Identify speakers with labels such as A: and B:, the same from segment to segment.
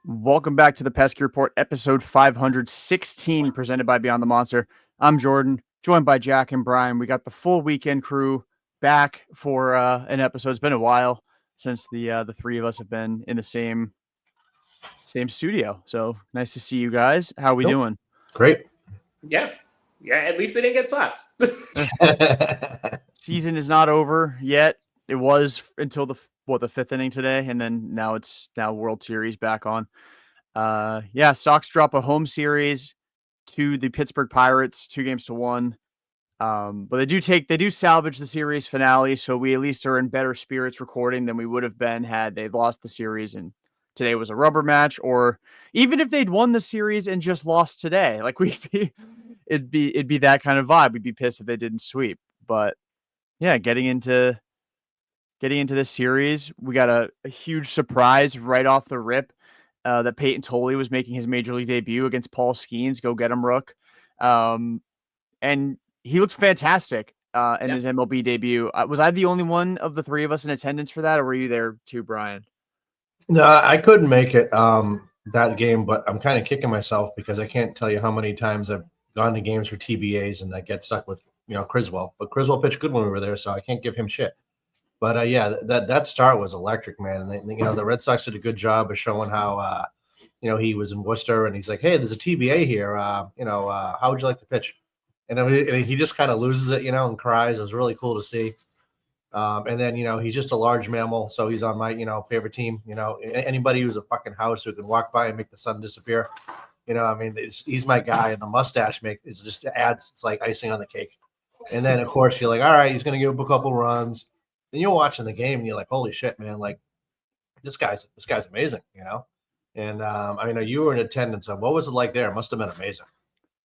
A: Welcome back to the Pesky Report, episode 516, presented by Beyond the Monster. I'm Jordan, joined by Jack and Brian. We got the full weekend crew back for an episode. It's been a while since the three of us have been in the same studio. So nice to see you guys. How are we doing?
B: Great.
C: Yeah. At least they didn't get slapped.
A: Season is not over yet. It was until the fifth inning today, and then now it's World Series back on. Sox drop a home series to the Pittsburgh Pirates, 2-1. But they do salvage the series finale, so we at least are in better spirits recording than we would have been had they lost the series and today was a rubber match, or even if they'd won the series and just lost today. Like it'd be that kind of vibe. We'd be pissed if they didn't sweep. But yeah, getting into this series, we got a huge surprise right off the rip that Payton Tolle was making his major league debut against Paul Skeens. Go get him, Rook. And he looked fantastic in his MLB debut. Was I the only one of the three of us in attendance for that, or were you there too, Brian?
B: No, I couldn't make it that game, but I'm kind of kicking myself because I can't tell you how many times I've gone to games for TBAs and I get stuck with Criswell. But Criswell pitched good when we were there, so I can't give him shit. But that start was electric, man. And the Red Sox did a good job of showing how he was in Worcester, and he's like, hey, there's a TBA here. How would you like to pitch? And he just kind of loses it, and cries. It was really cool to see. And then, he's just a large mammal. So he's on my, favorite team. Anybody who's a fucking house who can walk by and make the sun disappear. He's my guy. And the mustache it's like icing on the cake. And then, of course, you're like, all right, he's going to give up a couple runs. And you're watching the game and you're like, holy shit, man. Like, this guy's amazing, And I know you were in attendance. What was it like there? It must have been amazing.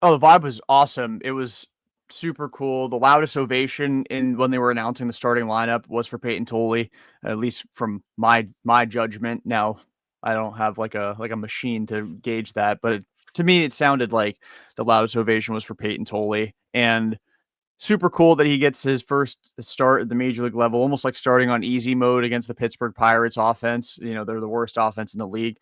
A: Oh, the vibe was awesome. It was super cool. The loudest ovation when they were announcing the starting lineup was for Payton Tolle, at least from my judgment. Now, I don't have like a machine to gauge that, but to me, it sounded like the loudest ovation was for Payton Tolle, and super cool that he gets his first start at the major league level, almost like starting on easy mode against the Pittsburgh Pirates offense. They're the worst offense in the league.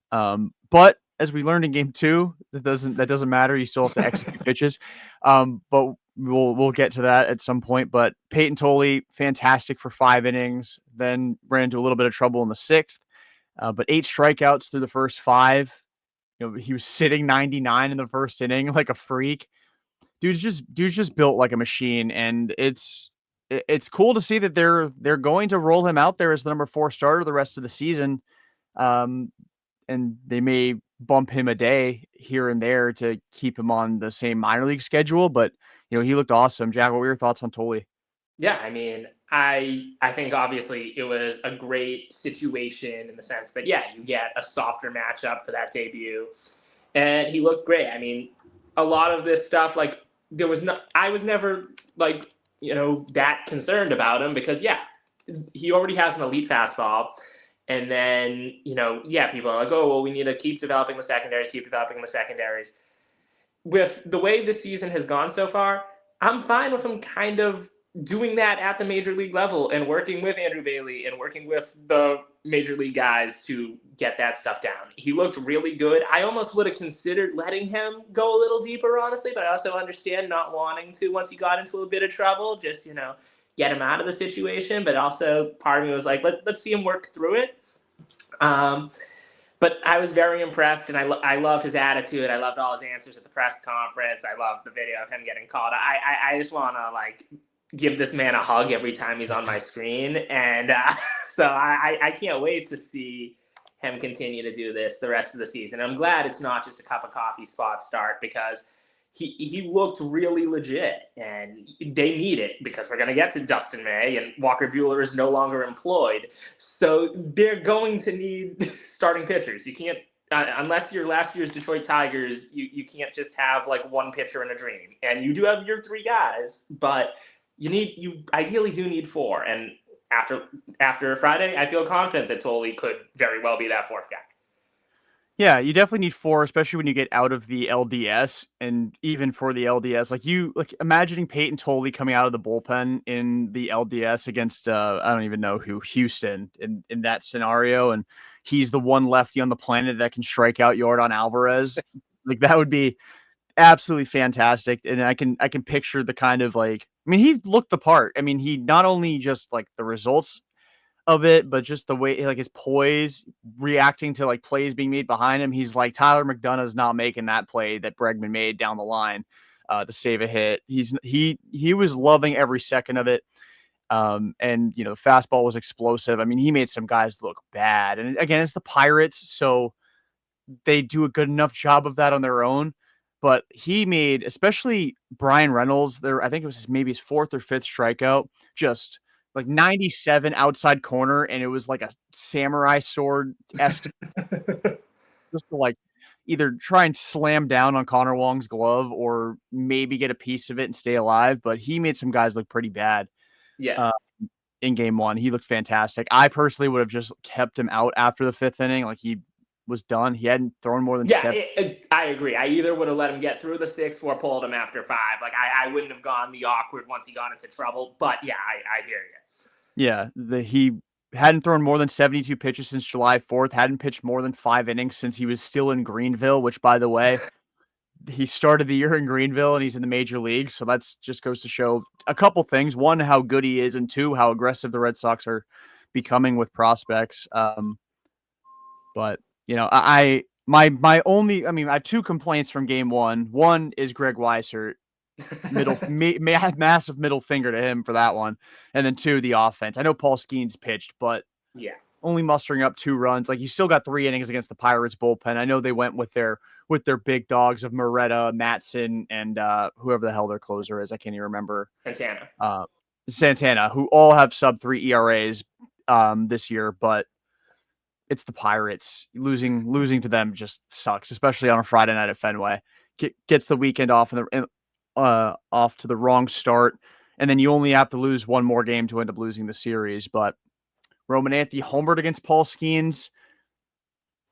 A: But as we learned in game 2, that doesn't matter. You still have to execute pitches. But we'll get to that at some point. But Payton Tolle, fantastic for 5 innings, then ran into a little bit of trouble in the 6th. But 8 strikeouts through the first 5. He was sitting 99 in the first inning like a freak. Dude's just built like a machine, and it's cool to see that they're going to roll him out there as the number 4 starter the rest of the season. And they may bump him a day here and there to keep him on the same minor league schedule, but he looked awesome. Jack, what were your thoughts on Tolle?
C: Yeah, I think obviously it was a great situation in the sense that you get a softer matchup for that debut, and he looked great. A lot of this stuff, like I was never like that concerned about him because he already has an elite fastball. And then, people are like, oh, well, we need to keep developing the secondaries. With the way the season has gone so far, I'm fine with him kind of doing that at the major league level and working with Andrew Bailey and working with the major league guys to get that stuff down. He looked really good. I almost would have considered letting him go a little deeper, honestly, but I also understand not wanting to once he got into a bit of trouble, just, get him out of the situation. But also part of me was like, let's see him work through it. But I was very impressed, and I love his attitude. I loved all his answers at the press conference. I loved the video of him getting called. I just want to give this man a hug every time he's on my screen. And so I can't wait to see him continue to do this the rest of the season. I'm glad it's not just a cup of coffee spot start because he looked really legit, and they need it because we're going to get to Dustin May, and Walker Buehler is no longer employed. So they're going to need starting pitchers. You can't unless you're last year's Detroit Tigers, you can't just have like one pitcher in a dream. And you do have your 3 guys, but you ideally do need 4. And after Friday, I feel confident that Tolle could very well be that 4th guy.
A: Yeah, you definitely need 4, especially when you get out of the LDS, and even for the LDS, like imagining Payton Tolle coming out of the bullpen in the LDS against I don't even know who, Houston, in that scenario, and he's the one lefty on the planet that can strike out Yordan Alvarez. Like that would be absolutely fantastic, and I can picture the kind of like, I mean, he looked the part. I mean, he not only just like the results of it, but just the way, like his poise, reacting to like plays being made behind him. He's like, Tyler McDonough's not making that play that Bregman made down the line to save a hit. He was loving every second of it. And you know, the fastball was explosive. I mean, he made some guys look bad. And again, it's the Pirates, so they do a good enough job of that on their own. But he made, especially Brian Reynolds, there, I think it was maybe his 4th or 5th strikeout, just like 97 outside corner, and it was like a samurai sword esque, just to like either try and slam down on Connor Wong's glove or maybe get a piece of it and stay alive. But he made some guys look pretty bad.
C: Yeah.
A: In game 1, he looked fantastic. I personally would have just kept him out after the 5th inning. Like he was done. He hadn't thrown more than 7.
C: I agree. I either would have let him get through the 6th or pulled him after 5. Like I wouldn't have gone the awkward once he got into trouble. But yeah, I hear you.
A: Yeah, he hadn't thrown more than 72 pitches since July 4th, hadn't pitched more than 5 innings since he was still in Greenville, which, by the way, he started the year in Greenville and he's in the major leagues. So that's just goes to show a couple things. 1, how good he is, and 2, how aggressive the Red Sox are becoming with prospects. But, you know, my only, I mean, I have 2 complaints from game 1. One is Greg Weissert. Massive middle finger to him for that one. And then 2, the offense. I know Paul Skeens pitched, but
C: Yeah.
A: only mustering up 2 runs. Like, you still got 3 innings against the Pirates bullpen. I know they went with their big dogs of Moretta, Matson, and whoever the hell their closer is. I can't even remember. Santana, who all have sub 3 ERAs this year, but it's the Pirates. Losing to them just sucks, especially on a Friday night at Fenway. Gets the weekend off off to the wrong start, and then you only have to lose 1 more game to end up losing the series. But Roman Anthony homered against Paul Skeens.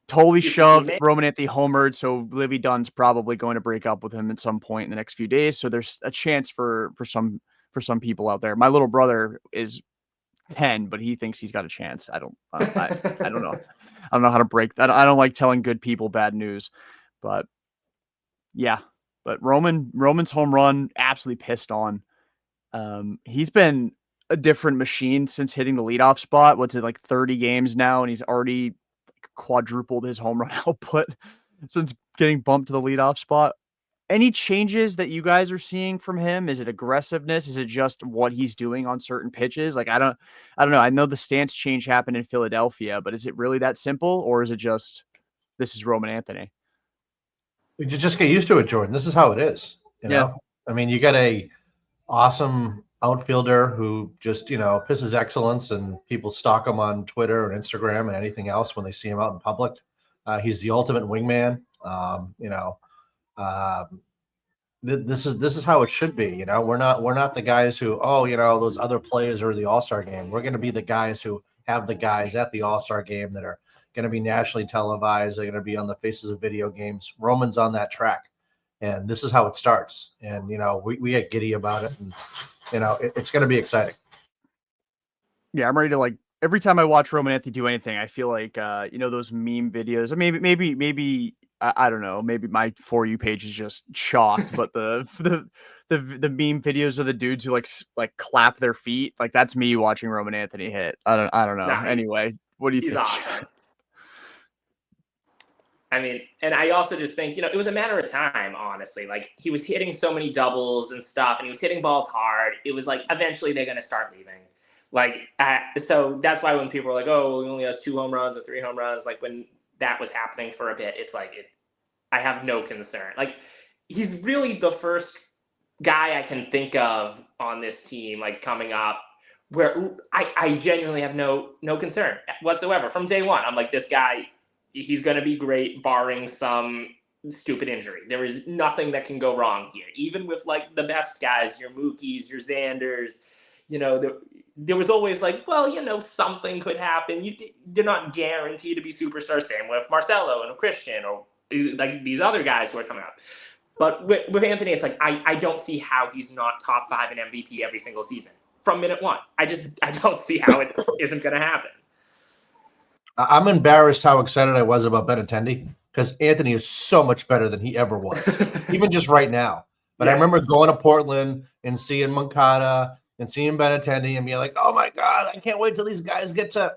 A: Tolle shoved, Roman Anthony homered, so Livy Dunn's probably going to break up with him at some point in the next few days. So there's a chance for some people out there. My little brother is 10, but he thinks he's got a chance. I don't know. I don't know how to break that. I don't like telling good people bad news, but yeah. But Roman's home run, absolutely pissed on. He's been a different machine since hitting the leadoff spot. What's it, like 30 games now, and he's already quadrupled his home run output since getting bumped to the leadoff spot. Any changes that you guys are seeing from him? Is it aggressiveness? Is it just what he's doing on certain pitches? Like, I don't know. I know the stance change happened in Philadelphia, but is it really that simple, or is it just this is Roman Anthony?
B: You just get used to it, Jordan. This is how it is. You know? I mean, you got a awesome outfielder who just, pisses excellence, and people stalk him on Twitter and Instagram and anything else when they see him out in public. He's the ultimate wingman. This is how it should be. We're not the guys who, those other players are the All-Star game. We're going to be the guys who have the guys at the All-Star game that are going to be nationally televised. They're going to be on the faces of video games. Roman's on that track, and this is how it starts. And we get giddy about it, and it's going to be exciting.
A: Yeah, I'm ready to every time I watch Roman Anthony do anything, I feel like those meme videos. Or maybe I don't know. Maybe my For You page is just shocked, but the meme videos of the dudes who like clap their feet, like that's me watching Roman Anthony hit. I don't know. Anyway, what do you think?
C: Awesome. I mean, and I also just think, it was a matter of time, honestly. Like, he was hitting so many doubles and stuff, and he was hitting balls hard. It was like, eventually they're going to start leaving. So that's why when people were like, oh, he only has 2 home runs or 3 home runs, like when that was happening for a bit, it's like, I have no concern. Like, he's really the first guy I can think of on this team, like, coming up, where I genuinely have no concern whatsoever. From day one, I'm like, this guy he's going to be great, barring some stupid injury. There is nothing that can go wrong here. Even with like the best guys, your Mookies, your Xanders, there was always like, well, something could happen. You're not guaranteed to be superstars. Same with Marcelo and Christian or like these other guys who are coming up. But with Anthony, it's like I don't see how he's not top 5 in MVP every single season from minute one. I don't see how it isn't going to happen.
B: I'm embarrassed how excited I was about Benintendi because Anthony is so much better than he ever was, even just right now. But I remember going to Portland and seeing Moncada and seeing Benintendi and being like, oh, my God, I can't wait till these guys get to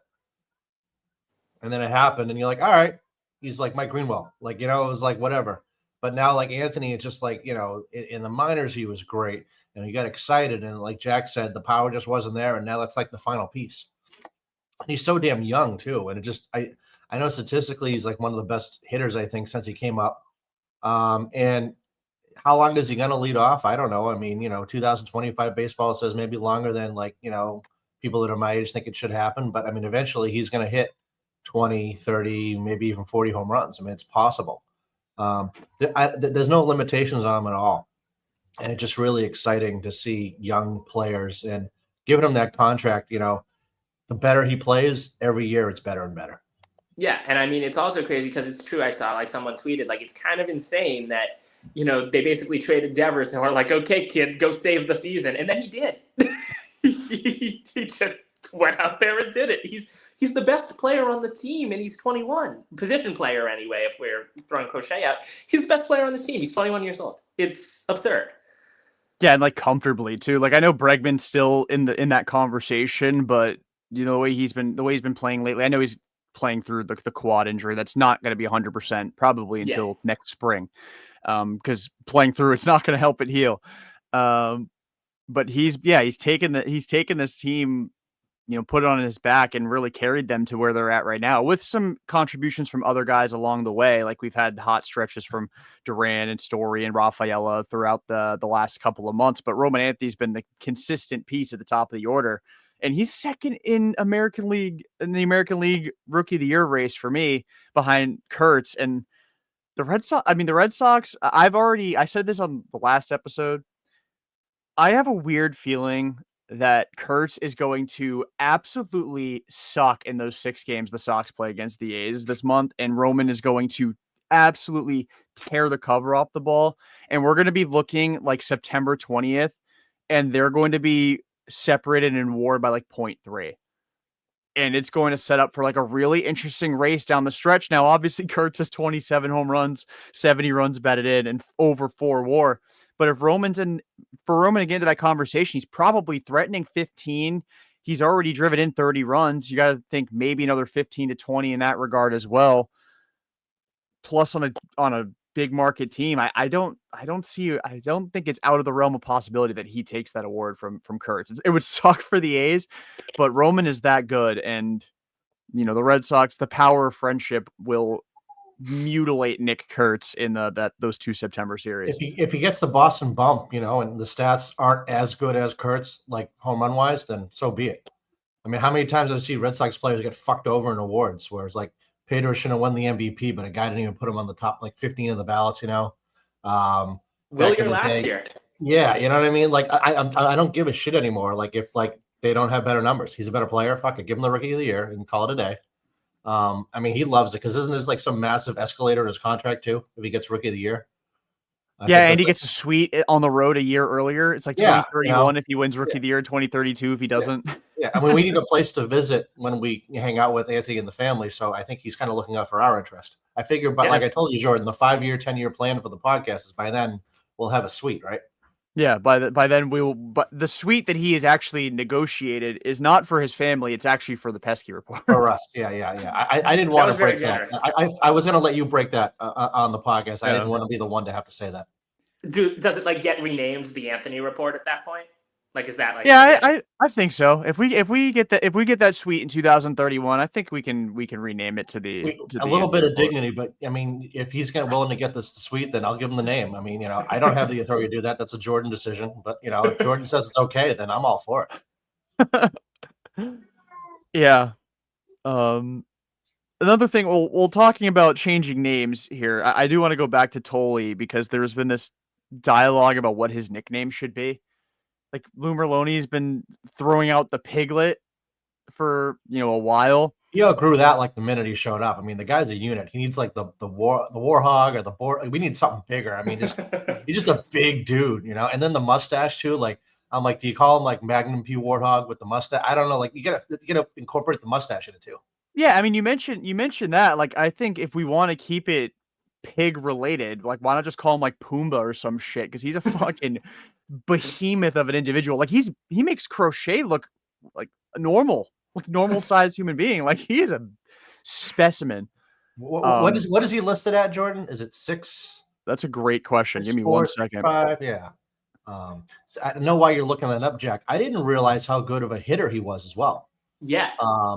B: – and then it happened, and you're like, all right, he's like Mike Greenwell. Like, it was like whatever. But now, like Anthony, it's just like, in the minors, he was great. And he got excited. And like Jack said, the power just wasn't there. And now that's like the final piece. And he's so damn young, too. And it just, I know statistically he's like one of the best hitters, I think, since he came up. And how long is he going to lead off? I don't know. I mean, 2025 baseball says maybe longer than like, people that are my age think it should happen. But I mean, eventually he's going to hit 20, 30, maybe even 40 home runs. I mean, it's possible. There's no limitations on him at all. And it's just really exciting to see young players and giving him that contract, the better he plays every year, it's better and better.
C: Yeah. And I mean, it's also crazy because it's true. I saw like someone tweeted, like, it's kind of insane that, they basically traded Devers and were like, okay, kid, go save the season. And then he did. he just went out there and did it. He's the best player on the team, and he's 21. Position player, anyway, if we're throwing Crochet out. He's the best player on this team. He's 21 years old. It's absurd.
A: Yeah, and like comfortably too. Like I know Bregman's still in that conversation, but the way he's been playing lately, I know he's playing through the quad injury. That's not going to be 100% probably until next spring. Because playing through it's not going to help it heal. But he's taken this team, put it on his back and really carried them to where they're at right now with some contributions from other guys along the way. Like we've had hot stretches from Duran and Story and Rafaela throughout the last couple of months, but Roman Anthony's been the consistent piece at the top of the order. And he's second in the American League Rookie of the Year race for me behind Kurtz and the Red Sox. I mean, the Red Sox, I said this on the last episode. I have a weird feeling that Kurtz is going to absolutely suck in those 6 games the Sox play against the A's this month, and Roman is going to absolutely tear the cover off the ball. And we're going to be looking like September 20th, and they're going to be separated in WAR by like 0.3. And it's going to set up for like a really interesting race down the stretch. Now, obviously, Kurtz has 27 home runs, 70 runs batted in, and over 4 WAR. But if for Roman to get into that conversation, he's probably threatening 15. He's already driven in 30 runs. You got to think maybe another 15 to 20 in that regard as well. Plus on a big market team, I don't think it's out of the realm of possibility that he takes that award from Kurtz. It would suck for the A's, but Roman is that good, and the Red Sox, the power of friendship will mutilate Nick Kurtz in those 2 September series.
B: If he gets the Boston bump, and the stats aren't as good as Kurtz, like home run wise, then so be it. I mean, how many times I've seen Red Sox players get fucked over in awards where it's like Pedro shouldn't have won the MVP, but a guy didn't even put him on the top like 15 of the ballots,
C: Willier last year.
B: Yeah, you know what I mean? Like I don't give a shit anymore. Like if like they don't have better numbers, he's a better player. Fuck it, give him the Rookie of the Year and call it a day. I mean, he loves it because isn't there like some massive escalator in his contract too if he gets Rookie of the Year?
A: And he gets a suite on the road a year earlier. It's like 2031 if he wins Rookie of the Year, 2032 if he doesn't.
B: Yeah, I mean, we need a place to visit when we hang out with Anthony and the family, so I think he's kind of looking out for our interest. I figure, but like I told you, Jordan, the 5-year, 10-year plan for the podcast is by then we'll have a suite, right?
A: Yeah, by then we will. But the suite that he has actually negotiated is not for his family; it's actually for the Pesky Report.
B: For us, yeah. I didn't want to break that. I was going to let you break that on the podcast. I didn't want to be the one to have to say that.
C: Does it like get renamed the Anthony Report at that point? Like, is that like?
A: Yeah, I think so. If we get that suite in 2031, I think we can rename it to the
B: little bit of dignity. But I mean, if he's willing to get this suite, then I'll give him the name. I mean, I don't have the authority to do that. That's a Jordan decision. But if Jordan says it's okay, then I'm all for it.
A: Yeah. Another thing, well, talking about changing names here, I do want to go back to Tolle because there's been this dialogue about what his nickname should be. Like Lou Merloni's been throwing out the Piglet for a while.
B: He outgrew that like the minute he showed up. I mean, the guy's a unit. He needs like the Warhog or the boar. We need something bigger. I mean, he's just a big dude, And then the mustache too. Like I'm like, do you call him like Magnum P Warthog with the mustache? I don't know. Like you gotta incorporate the mustache in it too.
A: Yeah, I mean, you mentioned that. Like, I think if we want to keep it pig related, like, why not just call him like Pumbaa or some shit? Because he's a fucking behemoth of an individual. Like, he makes Crochet look like a normal sized human being. Like, he is a specimen.
B: What is he listed at, Jordan? Is it 6?
A: That's a great question. Give me 1 second.
B: 5, yeah. So I don't know why you're looking that up, Jack. I didn't realize how good of a hitter he was as well.
C: Yeah.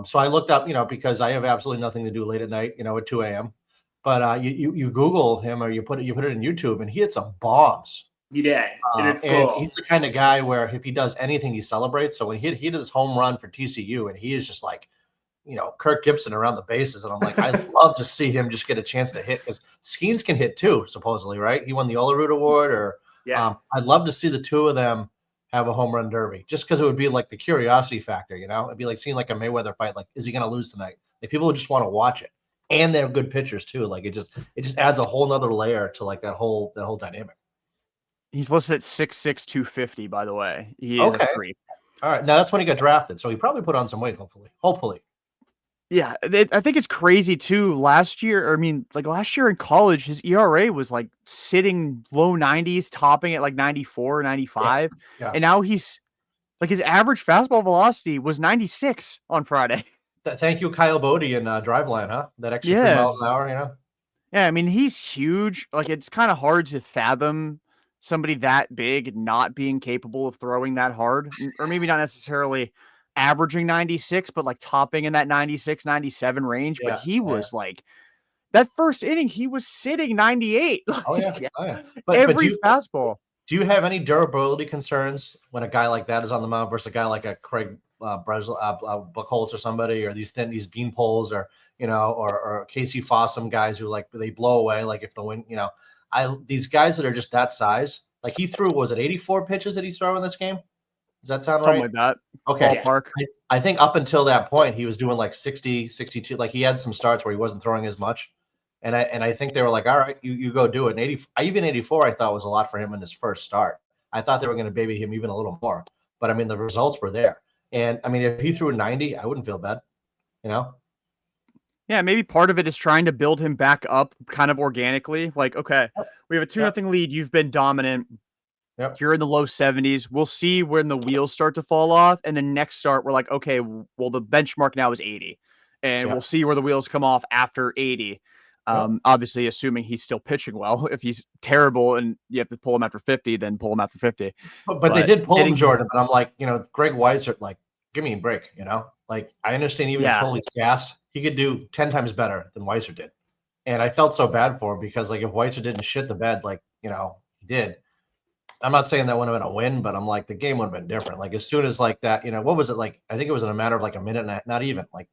B: So I looked up, because I have absolutely nothing to do late at night, at 2 a.m. But you Google him or you put it in YouTube, and he hit some bombs.
C: He did. And
B: cool. He's the kind of guy where if he does anything, he celebrates. So when he did this home run for TCU, and he is just like, Kirk Gibson around the bases, and I'm like, I'd love to see him just get a chance to hit because Skeens can hit too, supposedly, right? He won the Olerud Award, or I'd love to see the two of them have a home run derby, just because it would be like the curiosity factor, It'd be like seeing like a Mayweather fight. Like, is he going to lose tonight? Like people would just want to watch it, and they're good pitchers too. Like it just adds a whole nother layer to like that whole dynamic.
A: He's listed at 6'6", 250. By the way, he is a freak.
B: All right, now that's when he got drafted, so he probably put on some weight. Hopefully.
A: Yeah, I think it's crazy too. Last year in college, his ERA was like sitting low 90s, topping at like 94, 95.
B: Yeah.
A: And now he's like his average fastball velocity was 96 on Friday.
B: Thank you, Kyle Bodie in Driveline, huh? That extra 3 miles an hour,
A: Yeah, I mean, he's huge. Like, it's kind of hard to fathom somebody that big not being capable of throwing that hard, or maybe not necessarily averaging 96, but like topping in that 96, 97 range. But he was like, that first inning, he was sitting 98. Every fastball.
B: Do you have any durability concerns when a guy like that is on the mound versus a guy like a Craig Buchholz or somebody, or these bean poles, or or Casey Fossum guys who like they blow away like if the wind, these guys that are just that size. Like he threw, was it 84 pitches that he threw in this game? Does that sound
A: Something
B: right?
A: like that.
B: Okay.
A: Ballpark.
B: I think up until that point, he was doing like 60, 62. Like he had some starts where he wasn't throwing as much. And I think they were like, all right, you go do it. And even 84, I thought was a lot for him in his first start. I thought they were going to baby him even a little more. But I mean, the results were there. And I mean, if he threw 90, I wouldn't feel bad,
A: Yeah, maybe part of it is trying to build him back up kind of organically. Like, okay, we have a 2-0 lead. You've been dominant.
B: Yep.
A: You're in the low 70s. We'll see when the wheels start to fall off. And then next start, we're like, okay, well, the benchmark now is 80. And we'll see where the wheels come off after 80. Obviously, assuming he's still pitching well. If he's terrible and you have to pull him after 50, then pull him after 50.
B: But they did pull him, Jordan. But I'm like, Greg Weissert, like, give me a break, Like, I understand even if Tolle's gassed, he could do 10 times better than Weissert did. And I felt so bad for him because, like, if Weissert didn't shit the bed like, he did, I'm not saying that would have been a win, but I'm like, the game would have been different. Like, as soon as, like, that, what was it, like, I think it was in a matter of, like, a minute and not even, like,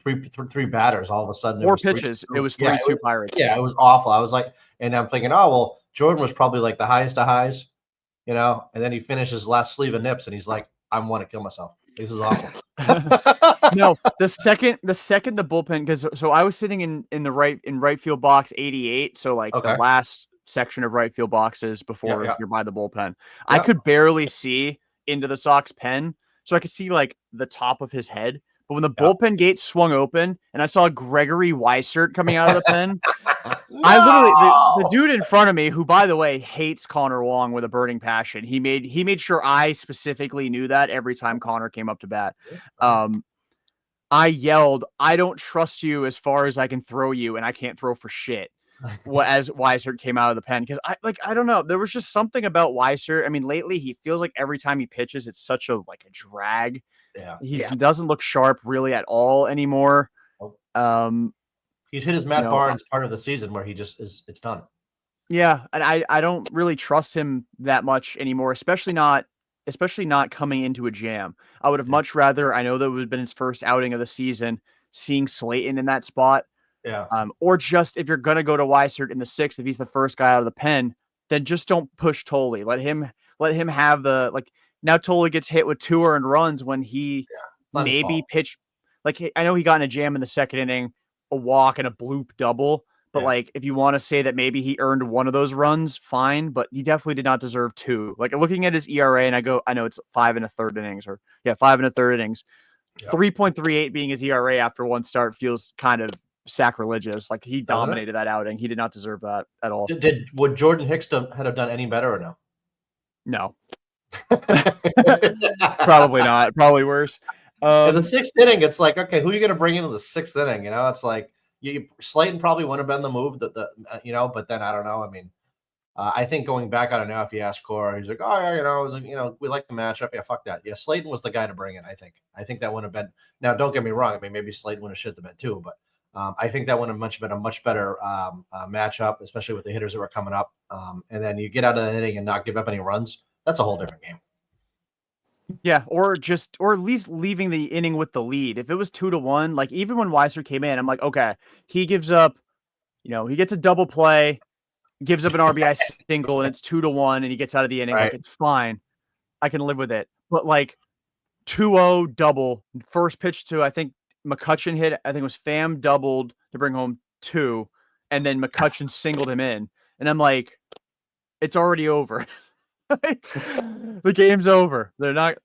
B: three batters, all of a sudden.
A: 4 pitches. It was 3-2 Pirates.
B: Yeah, it was awful. I was like, and I'm thinking, oh, well, Jordan was probably, like, the highest of highs, and then he finishes last sleeve of nips, and he's like, I want to kill myself. This is awful.
A: No, the second the bullpen, because so I was sitting in right field box 88, so like the last section of right field boxes before you're by the bullpen. I could barely see into the Sox pen, so I could see like the top of his head. But when the bullpen gate swung open and I saw Gregory Weissert coming out of the pen, I literally the dude in front of me, who by the way hates Connor Wong with a burning passion. He made sure I specifically knew that every time Connor came up to bat. I yelled, "I don't trust you as far as I can throw you, and I can't throw for shit." As Weissert came out of the pen, because I don't know, there was just something about Weissert. I mean, lately he feels like every time he pitches, it's such a drag. He doesn't look sharp really at all anymore.
B: He's hit his Matt Barnes part of the season where he just it's done.
A: Yeah, and I don't really trust him that much anymore, especially not coming into a jam. I would have much rather, I know that would have been his first outing of the season, seeing Slayton in that spot.
B: Yeah.
A: Or just if you're going to go to Weissert in the 6th, if he's the first guy out of the pen, then just don't push Tolle. Let him have the, like, now Tolle gets hit with 2 earned runs when he maybe pitched. Like, I know he got in a jam in the 2nd inning, a walk and a bloop double. But like, if you want to say that maybe he earned one of those runs, fine. But he definitely did not deserve 2. Like, looking at his ERA, and I know it's 5 1/3 innings, 5 1/3 innings. 3.38 being his ERA after one start feels kind of sacrilegious. Like, he dominated that outing. He did not deserve that at all.
B: Would Jordan Hicks have done any better or no?
A: No. Probably not. Probably worse.
B: In the 6th inning, it's like, okay, who are you going to bring into the 6th inning? You know, it's like Slayton probably wouldn't have been the move that but then I don't know. I mean, I think going back, I don't know if you ask Cora, he's like, oh yeah, we like the matchup. Yeah, fuck that. Yeah, Slayton was the guy to bring in. I think that would have been. Now, don't get me wrong. I mean, maybe Slayton would have shit the bed too, but I think that would have been a much better matchup, especially with the hitters that were coming up. And then you get out of the inning and not give up any runs. That's a whole different game.
A: Yeah, or at least leaving the inning with the lead. If it was 2-1, like, even when Weiser came in, I'm like, okay, he gives up, he gets a double play, gives up an RBI single, and it's 2-1, and he gets out of the inning.
B: Right.
A: Like, it's fine. I can live with it. But like 2-0 double, first pitch to, I think McCutchen hit, I think it was Pham doubled to bring home 2, and then McCutchen singled him in. And I'm like, it's already over. The game's over. They're not.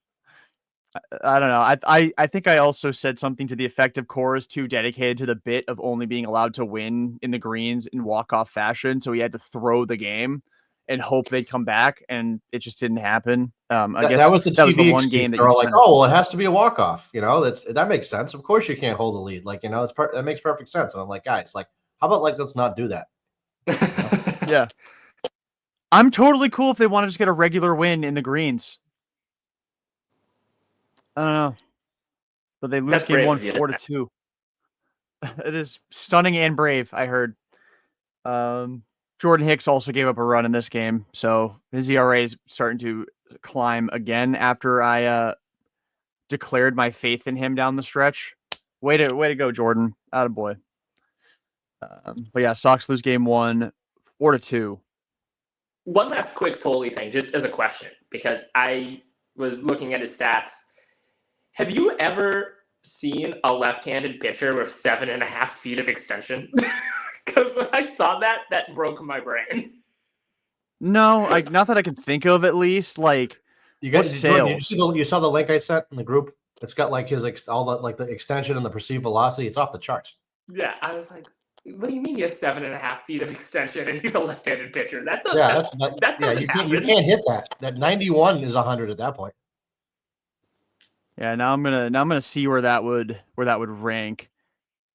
A: I don't know. I think I also said something to the effect of Cora's too dedicated to the bit of only being allowed to win in the greens in walk-off fashion, so he had to throw the game and hope they'd come back, and it just didn't happen. I guess
B: that was the
A: that was the
B: TV
A: one
B: excuse.
A: game that
B: they're all like, "Oh, well, it has to be a walk-off." That makes sense. Of course, you can't hold a lead. Like, that makes perfect sense. And I'm like, guys, like, how about let's not do that?
A: Yeah. I'm totally cool if they want to just get a regular win in the greens. I don't know. But they lose game 1 4-2. It is stunning and brave, I heard. Jordan Hicks also gave up a run in this game, so his ERA is starting to climb again after I declared my faith in him down the stretch. Way to go, Jordan. Attaboy. But yeah, Sox lose game 1 4-2.
C: One last quick Tolle thing, just as a question, because I was looking at his stats. Have you ever seen a left-handed pitcher with 7.5 feet of extension? Because when I saw that broke my brain.
A: No, not that I can think of, at least. Like,
B: you guys, Jordan, you saw the link I sent in the group? It's got like his all the like the extension and the perceived velocity. It's off the charts.
C: Yeah, I was like, what do you mean he has 7.5 feet of extension and he's a left-handed pitcher? You
B: can't hit that. That 91 is 100 at that point.
A: Yeah, now I'm gonna see where that would rank.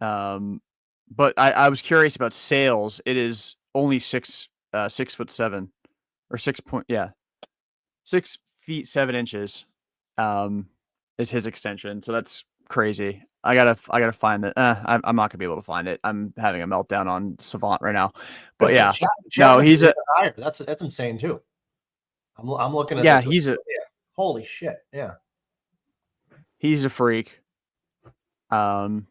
A: But I was curious about Sales. It is only 6'7" or 6 feet 7 inches. Is his extension. So that's crazy. I gotta find it. I'm not gonna be able to find it. I'm having a meltdown on Savant right now. But yeah, no, he's
B: higher. That's insane too. I'm looking at holy shit. Yeah.
A: He's a freak. But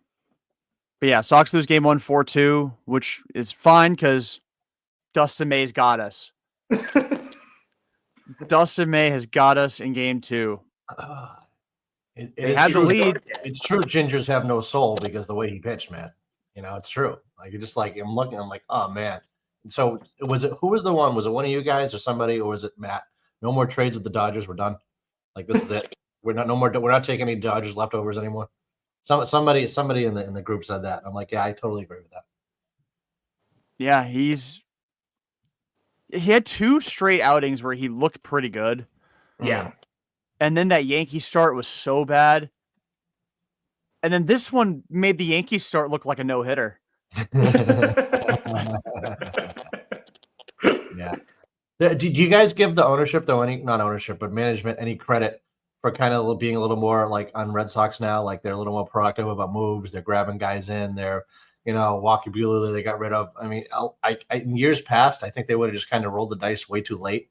A: yeah, Sox lose game 1 4-2, which is fine because Dustin May's got us. Dustin May has got us in game 2. They had the lead.
B: It's true. Gingers have no soul because the way he pitched, man. It's true. Like, you're just like, I'm looking. I'm like, oh man. So who was the one? Was it one of you guys or somebody, or was it Matt? No more trades with the Dodgers. We're done. Like, this is it. We're not taking any Dodgers leftovers anymore. Somebody in the group said that. I'm like, yeah, I totally agree with that.
A: Yeah, he had 2 straight outings where he looked pretty good.
C: Yeah.
A: And then that Yankee start was so bad. And then this one made the Yankees start look like a no-hitter.
B: Yeah. Do you guys give the ownership, though, not ownership, but management, any credit for kind of being a little more like on Red Sox now? Like, they're a little more proactive about moves. They're grabbing guys in. They're, Walker Buehler they got rid of. I mean, in years past, I think they would have just kind of rolled the dice way too late.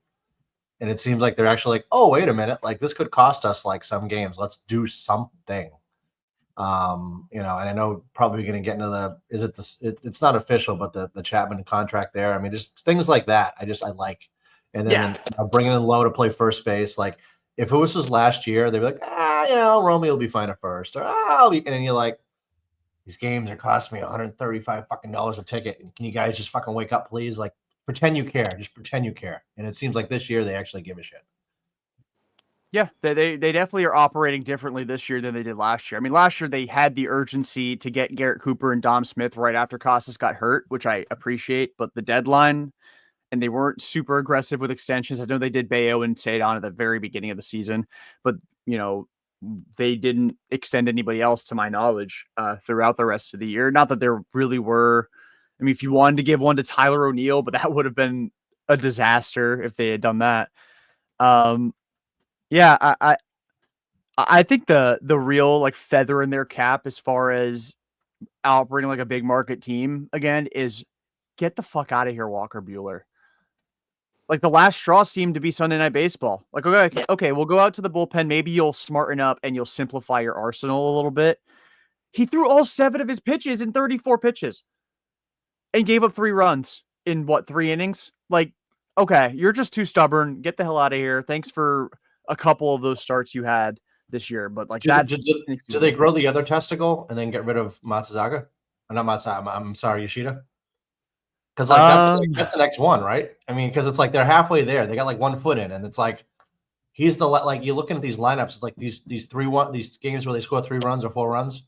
B: And it seems like they're actually like, oh, wait a minute. Like, this could cost us like some games. Let's do something. You know, and I know probably going to get into it's not official, but the Chapman contract there. I mean, just things like that. I like, and then bringing in Lowe to play first base. Like if it was his last year, they'd be like, you know, Romeo will be fine at first, or and then you're like, these games are costing me $135 fucking a ticket. Can you guys just fucking wake up, please? Like pretend you care, just pretend you care. And it seems like this year they actually give a shit.
A: Yeah, they definitely are operating differently this year than they did last year. I mean, last year they had the urgency to get Garrett Cooper and Dom Smith right after Costas got hurt, which I appreciate, but the deadline, and they weren't super aggressive with extensions. I know they did Bayo and Saydon at the very beginning of the season, but you know, they didn't extend anybody else to my knowledge throughout the rest of the year. Not that there really were. I mean, if you wanted to give one to Tyler O'Neill, but that would have been a disaster if they had done that. Yeah, I think the real like feather in their cap as far as operating like a big market team again is get the fuck out of here, Walker Buehler. Like the last straw seemed to be Sunday Night Baseball. Like, okay, we'll go out to the bullpen. Maybe you'll smarten up and you'll simplify your arsenal a little bit. He threw all 7 of his pitches in 34 pitches and gave up 3 runs in 3 innings? Like, okay, you're just too stubborn. Get the hell out of here. Thanks for a couple of those starts you had this year, but like
B: do they grow the other testicle and then get rid of Matsuzaga? Or not Matsuzaga. I'm sorry, Yoshida. Because like that's the next one, right? I mean, because it's like they're halfway there. They got like 1 foot in, and it's like he's the like you're looking at these lineups. It's like these these games where they score 3 runs or 4 runs.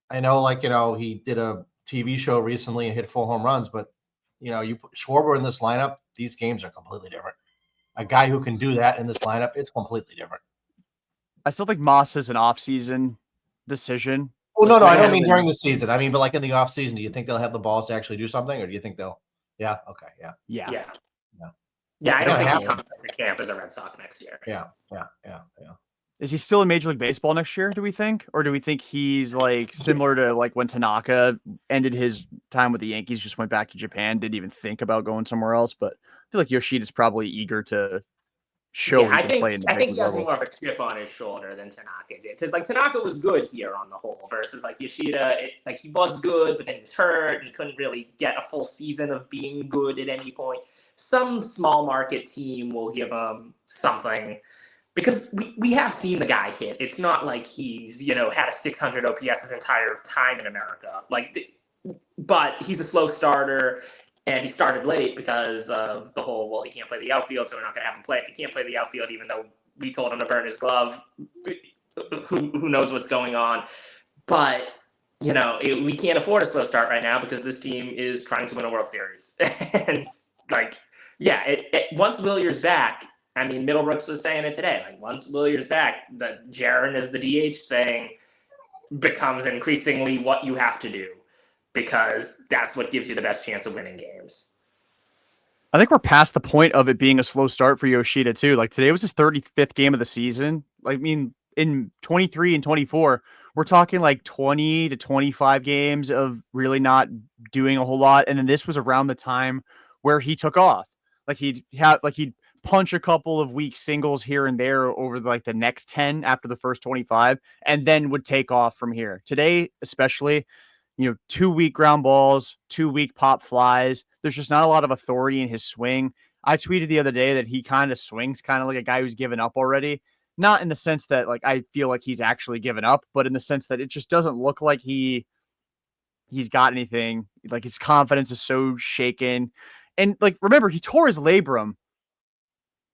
B: I know, like he did a TV show recently and hit 4 home runs, but you put Schwarber in this lineup. These games are completely different. A guy who can do that in this lineup, it's completely different.
A: I still think Moss is an off-season decision.
B: Well, no, I don't mean during the season. I mean, but like in the off season, do you think they'll have the balls to actually do something, or do you think they'll? Yeah. Okay.
C: Yeah. I don't think he comes to camp as a Red Sox next year.
B: Yeah.
A: Is he still in Major League Baseball next year? Do we think, or do we think he's like similar to like when Tanaka ended his time with the Yankees, just went back to Japan, didn't even think about going somewhere else? But I feel like Yoshida's probably eger to show.
C: I think he has more of a chip on his shoulder than Tanaka did, because like Tanaka was good here on the whole, versus like Yoshida, he was good, but then he was hurt and he couldn't really get a full season of being good at any point. Some small market team will give him something, because we have seen the guy hit. It's not like he's had a 600 OPS his entire time in America, but he's a slow starter. And he started late because of the whole, he can't play the outfield, so we're not going to have him play. If he can't play the outfield, even though we told him to burn his glove, who knows what's going on. But, we can't afford a slow start right now because this team is trying to win a World Series. And, once Willier's back, I mean, Middlebrooks was saying it today. Like, once Willier's back, the Jarren as the DH thing becomes increasingly what you have to do, because that's what gives you the best chance of winning games.
A: I think we're past the point of it being a slow start for Yoshida too. Like today was his 35th game of the season. Like, I mean, in 23 and 24, we're talking like 20 to 25 games of really not doing a whole lot. And then this was around the time where he took off. Like he'd punch a couple of weak singles here and there over the next 10 after the first 25, and then would take off from here. Today, especially, 2 weak ground balls, 2 weak pop flies. There's just not a lot of authority in his swing. I tweeted the other day that he kind of swings kind of like a guy who's given up already. Not in the sense that I feel like he's actually given up, but in the sense that it just doesn't look like he's got anything. Like his confidence is so shaken. And remember, he tore his labrum.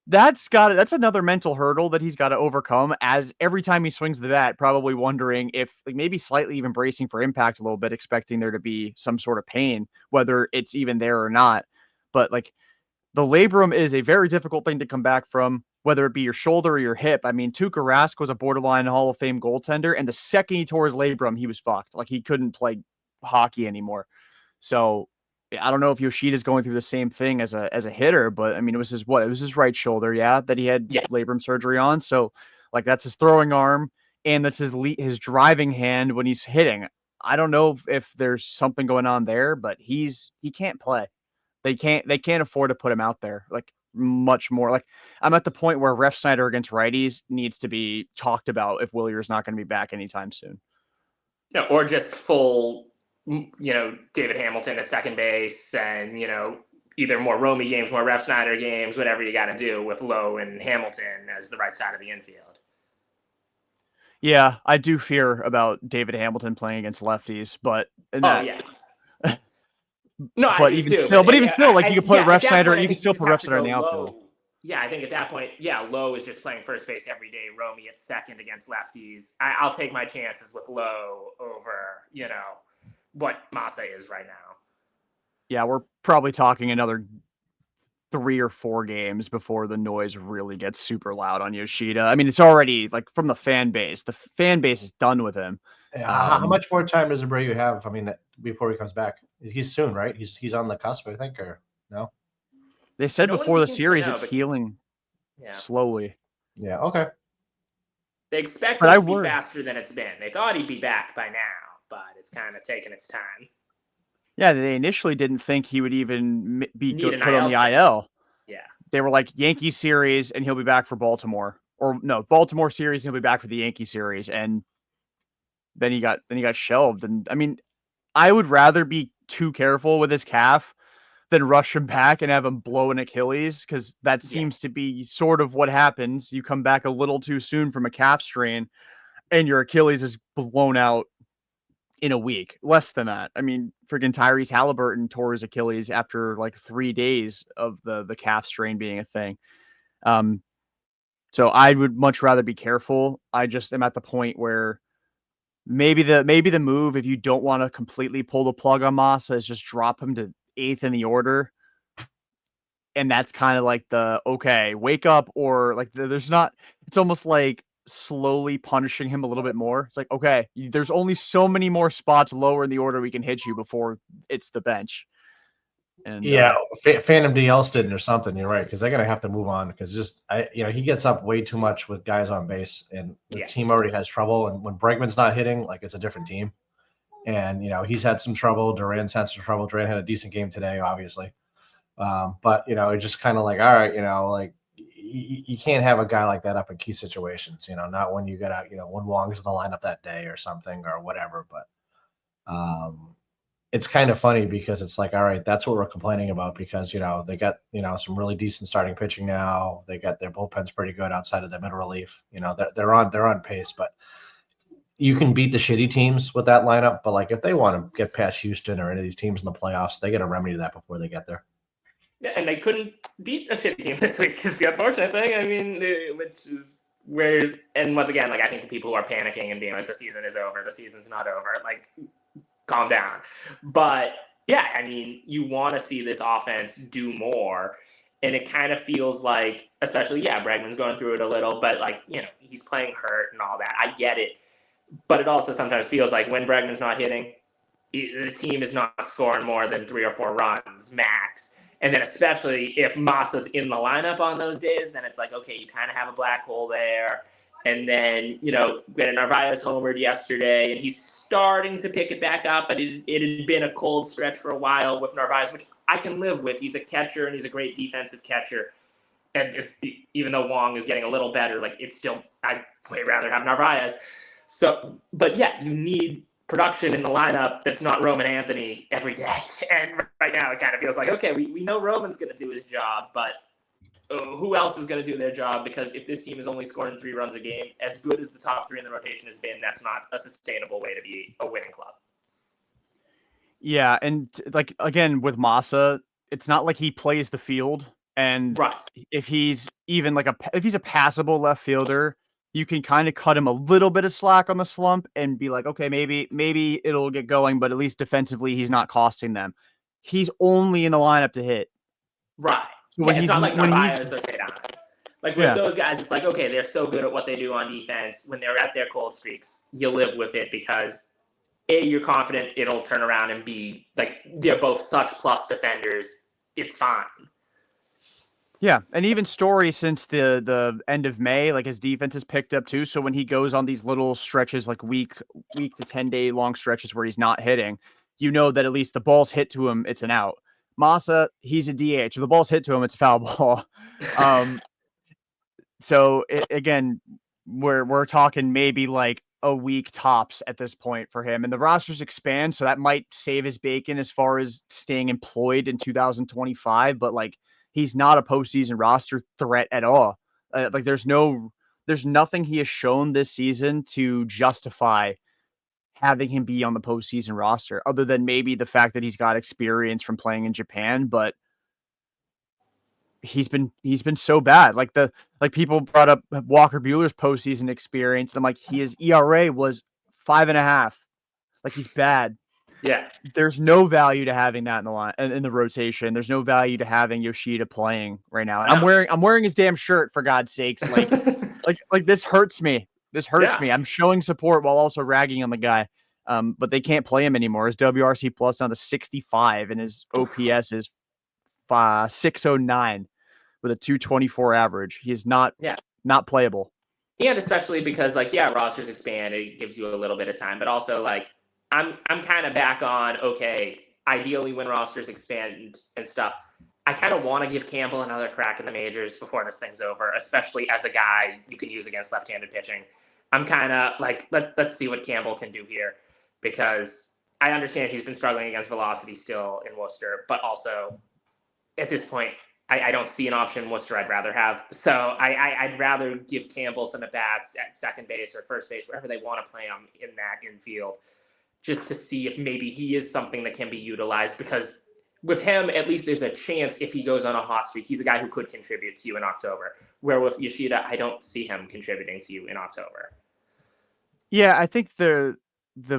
A: That's another mental hurdle that he's got to overcome, as every time he swings the bat, probably wondering if maybe slightly even bracing for impact a little bit, expecting there to be some sort of pain, whether it's even there or not. But the labrum is a very difficult thing to come back from, whether it be your shoulder or your hip. I mean, Tuukka Rask was a borderline Hall of Fame goaltender, and the second he tore his labrum, he was fucked. He couldn't play hockey anymore. So I don't know if Yoshida's going through the same thing as a hitter, but I mean, it was his right shoulder, that he had labrum surgery on. So that's his throwing arm, and that's his driving hand when he's hitting. I don't know if there's something going on there, but he can't play. They can't afford to put him out there much more. I'm at the point where Ref Snyder against righties needs to be talked about if Willier's not going to be back anytime soon.
C: or just full, David Hamilton at second base, and either more Romy games, more Ref Snyder games, whatever you got to do with Lowe and Hamilton as the right side of the infield.
A: Yeah, I do fear about David Hamilton playing against lefties, but
C: yeah. No,
A: but
C: I do
A: even
C: too.
A: still, but even still, like you could put Ref Snyder, you
C: can
A: can still put Ref Snyder in the outfield.
C: Yeah, I think at that point, Lowe is just playing first base every day. Romy at second against lefties. I'll take my chances with Lowe over, what Massa is right now.
A: Yeah, we're probably talking another 3 or 4 games before the noise really gets super loud on Yoshida. I mean, it's already like from the fan base. The fan base is done with him.
B: How much more time does Abreu have? I mean, before he comes back, he's soon, right? He's on the cusp, I think, or no?
A: They said before the series it's healing slowly.
B: Yeah, okay.
C: They expect it to be faster than it's been. They thought he'd be back by now, but it's kind of taking its time.
A: Yeah, they initially didn't think he would even be put on the IL.
C: Yeah.
A: They were like, Yankee series, and he'll be back for Baltimore. Or no, Baltimore series, and he'll be back for the Yankee series. And then he got shelved. And I mean, I would rather be too careful with his calf than rush him back and have him blow an Achilles, because that seems to be sort of what happens. You come back a little too soon from a calf strain, and your Achilles is blown out in a week, less than that. I mean, friggin' Tyrese Halliburton tore his Achilles after like 3 days of the calf strain being a thing. So I would much rather be careful. I just am at the point where maybe the move, if you don't want to completely pull the plug on Massa, is just drop him to 8th in the order. And that's kind of like wake up, or like there's not, it's almost like slowly punishing him a little bit more. It's like, okay, there's only so many more spots lower in the order we can hit you before it's the bench. And
B: Phantom DL did or something. You're right, because they're gonna have to move on, because he gets up way too much with guys on base, and the team already has trouble. And when Bregman's not hitting, like, it's a different team. And he's had some trouble. Duran's had some trouble. Duran had a decent game today, obviously. But it's just kind of like, all right, like you can't have a guy like that up in key situations. Not when you get out, when Wong's in the lineup that day or something or whatever. But it's kind of funny, because it's like, all right, that's what we're complaining about, because they got some really decent starting pitching now. They got their bullpen's pretty good outside of the middle relief. They're on pace, but you can beat the shitty teams with that lineup. But like, if they want to get past Houston or any of these teams in the playoffs, they got to remedy that before they get there.
C: Yeah, and they couldn't beat a shitty team this week, is the unfortunate thing. I mean, which is where, and once again, like, I think the people who are panicking and being like, the season is over, the season's not over, like, calm down. But yeah, I mean, you want to see this offense do more. And it kind of feels like, especially, Bregman's going through it a little, but like, he's playing hurt and all that. I get it. But it also sometimes feels like when Bregman's not hitting, the team is not scoring more than 3 or 4 runs max. And then especially if Massa's in the lineup on those days, then it's like, okay, you kind of have a black hole there. And then, Narvaez homered yesterday, and he's starting to pick it back up, but it had been a cold stretch for a while with Narvaez, which I can live with. He's a catcher, and he's a great defensive catcher. And it's, even though Wong is getting a little better, like, it's still, I'd way rather have Narvaez. So, but yeah, you need production in the lineup that's not Roman Anthony every day. And right now it kind of feels like, okay, we know Roman's going to do his job, but who else is going to do their job? Because if this team is only scoring 3 runs a game, as good as the top 3 in the rotation has been, that's not a sustainable way to be a winning club.
A: Yeah, and like, again, with Massa, it's not like he plays the field. And if he's even if he's a passable left fielder, you can kind of cut him a little bit of slack on the slump and be like, okay, maybe it'll get going, but at least defensively, he's not costing them. He's only in the lineup to hit.
C: Right. So it's not like Narvaez or Cedon. Like with those guys, it's like, okay, they're so good at what they do on defense. When they're at their cold streaks, you live with it because A, you're confident it'll turn around, and B, like, they're both such plus defenders. It's fine.
A: Yeah, and even Story, since the end of May, like, his defense has picked up too. So when he goes on these little stretches, like week to 10-day long stretches where he's not hitting, that at least the ball's hit to him, it's an out. Massa, he's a DH. If the ball's hit to him, it's a foul ball. So again, we're talking maybe like a week tops at this point for him. And the rosters expand, so that might save his bacon as far as staying employed in 2025. But like, he's not a postseason roster threat at all. Like, there's nothing he has shown this season to justify having him be on the postseason roster, other than maybe the fact that he's got experience from playing in Japan. But he's been so bad. Like people brought up Walker Buehler's postseason experience, and I'm like, his ERA was 5.5. Like, he's bad.
C: Yeah.
A: There's no value to having that in the line, in the rotation. There's no value to having Yoshida playing right now. And I'm wearing his damn shirt, for God's sakes. Like this hurts me. This hurts me. I'm showing support while also ragging on the guy. But they can't play him anymore. His WRC plus down to 65, and his OPS is 609 with a 224 average. He is not playable.
C: And especially because, like, rosters expand, it gives you a little bit of time, but also, like, I'm kind of back on, okay, ideally when rosters expand and stuff, I kind of want to give Campbell another crack in the majors before this thing's over, especially as a guy you can use against left-handed pitching. I'm kind of like, let's see what Campbell can do here, because I understand he's been struggling against velocity still in Worcester, but also at this point, I don't see an option Worcester I'd rather have. So I'd rather give Campbell some at-bats at second base or first base, wherever they want to play him in that infield, just to see if maybe he is something that can be utilized. Because with him, at least there's a chance if he goes on a hot streak, he's a guy who could contribute to you in October. Where with Yoshida, I don't see him contributing to you in October.
A: Yeah, I think the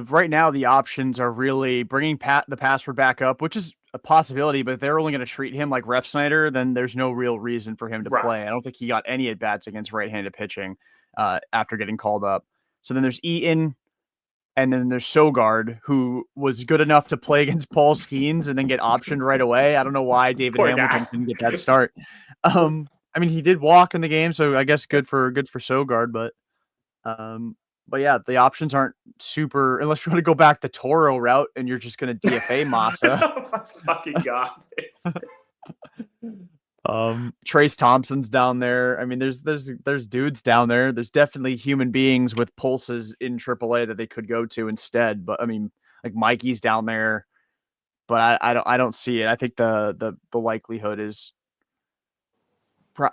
A: right now the options are really bringing the password back up, which is a possibility, but if they're only going to treat him like Ref Snyder, then there's no real reason for him to play. I don't think he got any at-bats against right-handed pitching after getting called up. So then there's Eaton, and then there's Sogard, who was good enough to play against Paul Skeens and then get optioned right away. I don't know why David Hamilton didn't get that start. I mean, he did walk in the game, so I guess good for Sogard, but yeah, the options aren't super, unless you want to go back the Toro route and you're just going to DFA Massa.
C: Oh my fucking God.
A: Trace Thompson's down there. I mean, there's dudes down there. There's definitely human beings with pulses in AAA that they could go to instead. But I mean, like, Mikey's down there, but I don't see it. I think the likelihood is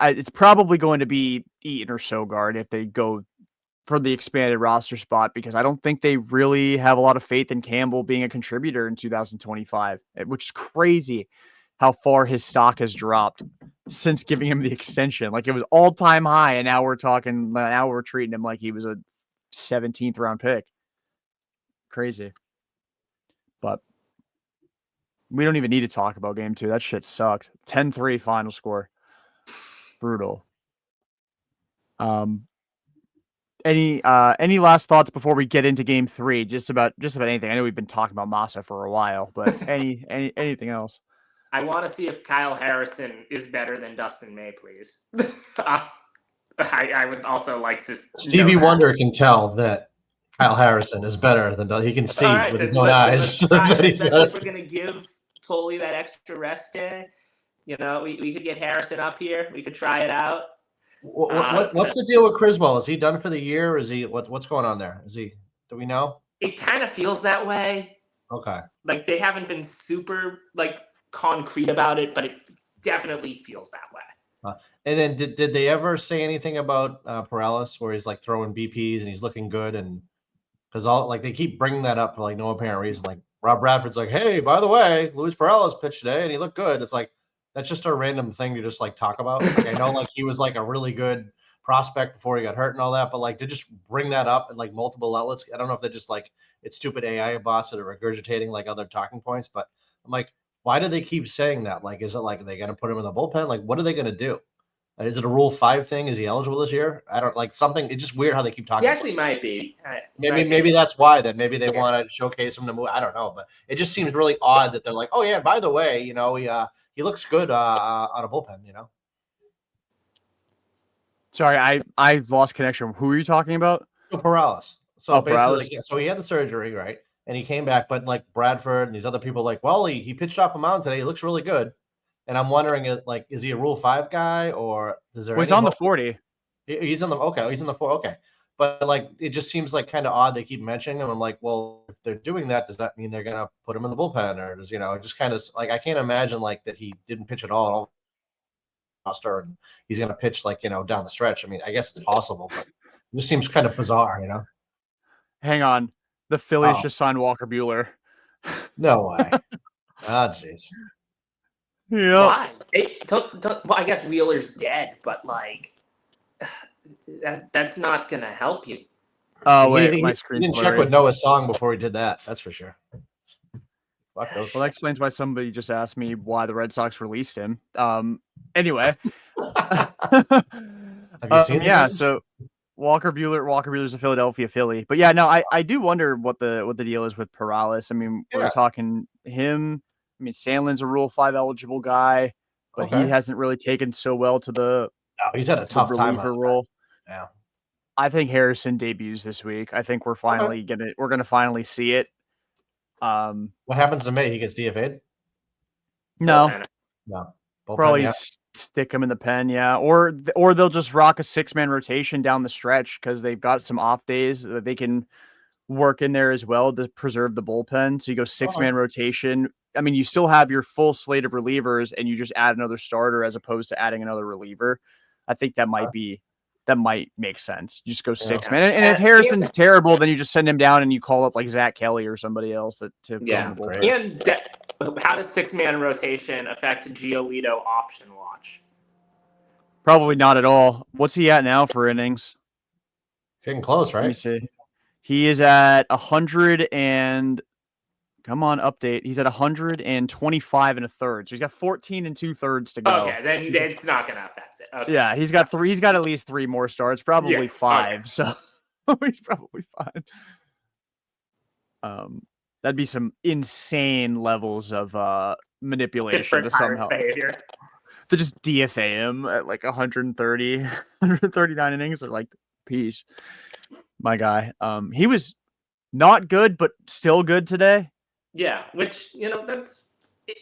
A: it's probably going to be Eaton or Sogard if they go for the expanded roster spot, because I don't think they really have a lot of faith in Campbell being a contributor in 2025, which is crazy how far his stock has dropped since giving him the extension. Like, it was all-time high, and now we're treating him like he was a 17th round pick. Crazy. But we don't even need to talk about game 2. That shit sucked. 10-3 final score. Brutal. Any last thoughts before we get into game 3? Just about anything. I know we've been talking about Massa for a while, but anything else?
C: I want to see if Kyle Harrison is better than Dustin May, please. I would also like to.
B: Stevie Wonder can tell that Kyle Harrison is better than he can see with his own eyes.
C: Especially if we're going to give Tolle that extra rest day. You know, we could get Harrison up here. We could try it out.
B: What's the deal with Criswell? Is he done for the year? Is he what's going on there? Do we know?
C: It kind of feels that way.
B: Okay.
C: Like, they haven't been super concrete about it, but it definitely feels that way.
B: And then did they ever say anything about Perales, where he's throwing BPs and he's looking good? And because they keep bringing that up for no apparent reason. Like, Rob Bradford's like, hey, by the way, Luis Perales pitched today and he looked good. It's like, that's just a random thing to just talk about. I know he was a really good prospect before he got hurt and all that, but to just bring that up in multiple outlets, I don't know if they're just it's stupid AI bots that are regurgitating other talking points, but I'm like, why do they keep saying that? Is it are they going to put him in the bullpen? What are they going to do? Is it a Rule 5 thing? Is he eligible this year? I don't something. It's just weird how they keep talking.
C: He actually might be.
B: Maybe that's why. That maybe they want to showcase him to move. I don't know, but it just seems really odd that they're like, oh yeah, by the way, he looks good on a bullpen.
A: Sorry, I lost connection. Who are you talking about?
B: Perales. So
A: Perales.
B: So he had the surgery, right? And he came back, but Bradford and these other people well, he pitched off a mound today. He looks really good. And I'm wondering, is he a Rule 5 guy, or is there?
A: He's on the 40.
B: He's on the He's on the 4. Okay. But like, it just seems like kind of odd they keep mentioning him. I'm like, well, if they're doing that, does that mean they're gonna put him in the bullpen, or does just kind of like I can't imagine like that he didn't pitch at all roster and he's gonna pitch like down the stretch. I mean, I guess it's possible, but it just seems kind of bizarre.
A: Hang on, the Phillies just signed Walker Buehler.
B: No way. Ah, jeez.
A: Yeah.
C: Why? Well, I guess Wheeler's dead, but like that's not gonna help you.
A: Oh wait,
B: He
A: my screen's
B: didn't check
A: blurry.
B: with Noah's song before he did that. That's for sure.
A: Well, that explains why somebody just asked me why the Red Sox released him. Anyway.
B: Have you seen
A: yeah, so Walker Buehler's a Philadelphia Philly. But yeah, no, I do wonder what the deal is with Perales. I mean, we're talking him. I mean, Sandlin's a Rule 5 eligible guy, but he hasn't really taken so well to the
B: he's had a tough time
A: role.
B: Yeah.
A: I think Harrison debuts this week. I think we're gonna finally see it.
B: What happens to May? He gets DFA'd?
A: No.
B: Bullpen,
A: Probably stick him in the pen, yeah. Or they'll just rock a 6-man rotation down the stretch because they've got some off days that they can work in there as well to preserve the bullpen. So you go 6-man rotation. I mean, you still have your full slate of relievers and you just add another starter as opposed to adding another reliever. I think that might make sense. You just go 6-man. And if Harrison's terrible, then you just send him down and you call up like Zach Kelly or somebody else to fill in the bullpen.
C: And how does 6-man rotation affect Giolito option watch?
A: Probably not at all. What's he at now for innings?
B: He's getting close, right?
A: Let me see. He is at 100 and come on, update. He's at 125 and a third. So he's got 14 and 2/3 to go.
C: Okay, then it's not going to affect it. Okay.
A: Yeah, he's got at least 3 more starts, probably 5. Okay. So he's probably fine. That'd be some insane levels of manipulation to somehow to just DFA him at like 130, 139 innings or like peace. My guy. He was not good, but still good today.
C: Yeah, which that's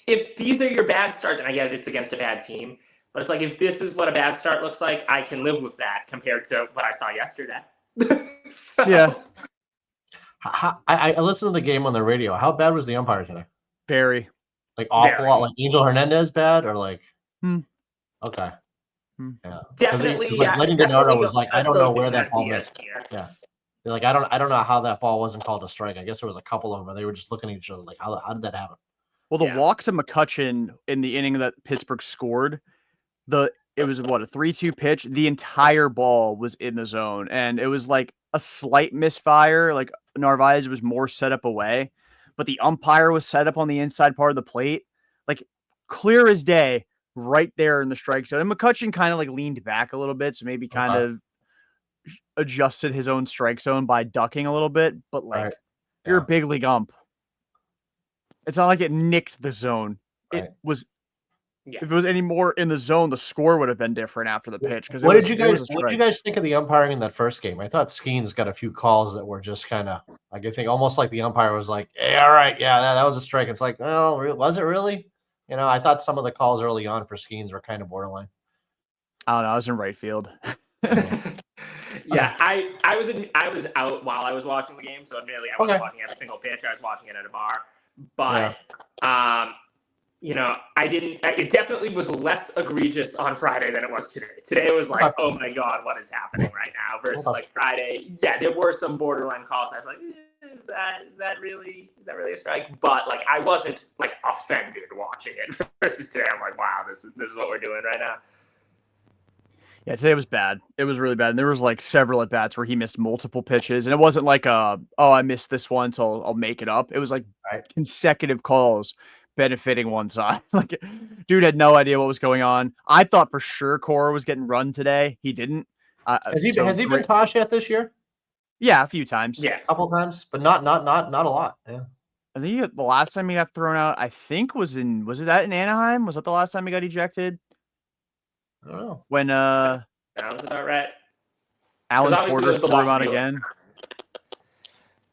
C: if these are your bad starts, and I get it's against a bad team, but it's like if this is what a bad start looks like, I can live with that compared to what I saw yesterday. So.
A: Yeah.
B: I listened to the game on the radio. How bad was the umpire today?
A: Very.
B: Like awful. Like Angel Hernandez bad or like? Okay.
C: Yeah. Definitely.
B: Like Letting Donato was like, I don't know where that ball missed. Yeah. They're like, I don't know how that ball wasn't called a strike. I guess there was a couple of them, and they were just looking at each other like, how did that happen?
A: Well, the walk to McCutchen in the inning that Pittsburgh scored, it was a 3-2 pitch. The entire ball was in the zone, and it was like a slight misfire. Like Narvaez was more set up away, but the umpire was set up on the inside part of the plate, like clear as day, right there in the strike zone. And McCutchen kind of like leaned back a little bit, so maybe kind of adjusted his own strike zone by ducking a little bit. But like, you're a big league ump. It's not like it nicked the zone. It was. Yeah. If it was any more in the zone, the score would have been different after the pitch. Because
B: what did you guys think of the umpiring in that first game? I thought Skeens got a few calls that were just kind of like I think almost like the umpire was like, "Hey, all right, yeah, that was a strike." It's like, well, was it really? I thought some of the calls early on for Skeens were kind of borderline.
A: I don't know. I was in right field.
C: Yeah, I was out while I was watching the game, so admittedly I wasn't watching every single pitch. I was watching it at a bar, but it definitely was less egregious on Friday than it was today. Today it was like, oh my God, what is happening right now? Versus like Friday, yeah, there were some borderline calls. I was like, is that really a strike? But like, I wasn't like offended watching it. Versus today, I'm like, wow, this is what we're doing right now.
A: Yeah, today was bad. It was really bad. And there was like several at bats where he missed multiple pitches. And it wasn't like I missed this one, so I'll make it up. It was like consecutive calls benefiting one side. Like, dude had no idea what was going on. I thought for sure Cora was getting run today. He didn't.
B: Has he been tossed yet this year?
A: Yeah, a few times.
C: Yeah,
B: a couple times, but not a lot. Yeah.
A: I think the last time he got thrown out, I think was it that in Anaheim? Was that the last time he got ejected?
B: I don't know.
A: When
C: sounds about right.
A: Alan Porter threw him out again.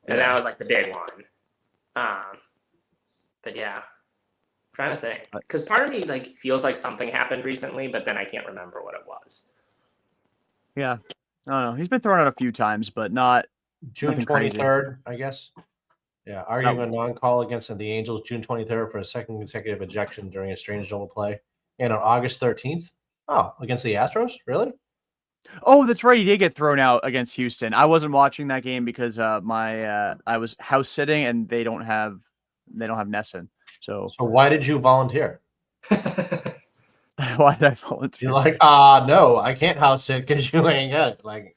C: And that was like the big one. But yeah. I'm trying to think. Because part of me like feels like something happened recently, but then I can't remember what it was.
A: Yeah. I don't know. He's been thrown out a few times, but not
B: June
A: nothing crazy.
B: 23rd, I guess. Yeah, arguing a non-call against the Angels June 23rd for a second consecutive ejection during a strange double play. And on August 13th, against the Astros? Really?
A: Oh, that's right. He did get thrown out against Houston. I wasn't watching that game because I was house sitting and they don't have Nesson. So
B: why did you volunteer?
A: why did I volunteer?
B: You're like, no, I can't house sit because you ain't got it. Like,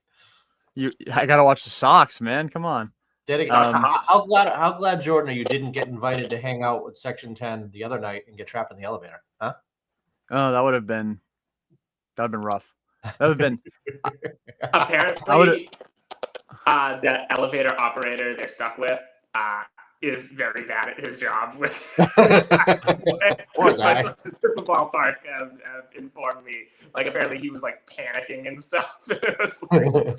A: I gotta watch the Sox, man. Come on.
B: How glad, Jordan, you didn't get invited to hang out with Section 10 the other night and get trapped in the elevator, huh?
A: Oh, that would have been rough. That would have been
C: apparently the elevator operator they're stuck with is very bad at his job.
B: Poor guy.
C: My sources at the ballpark have informed me. Like, apparently he was like panicking and stuff. It was, like,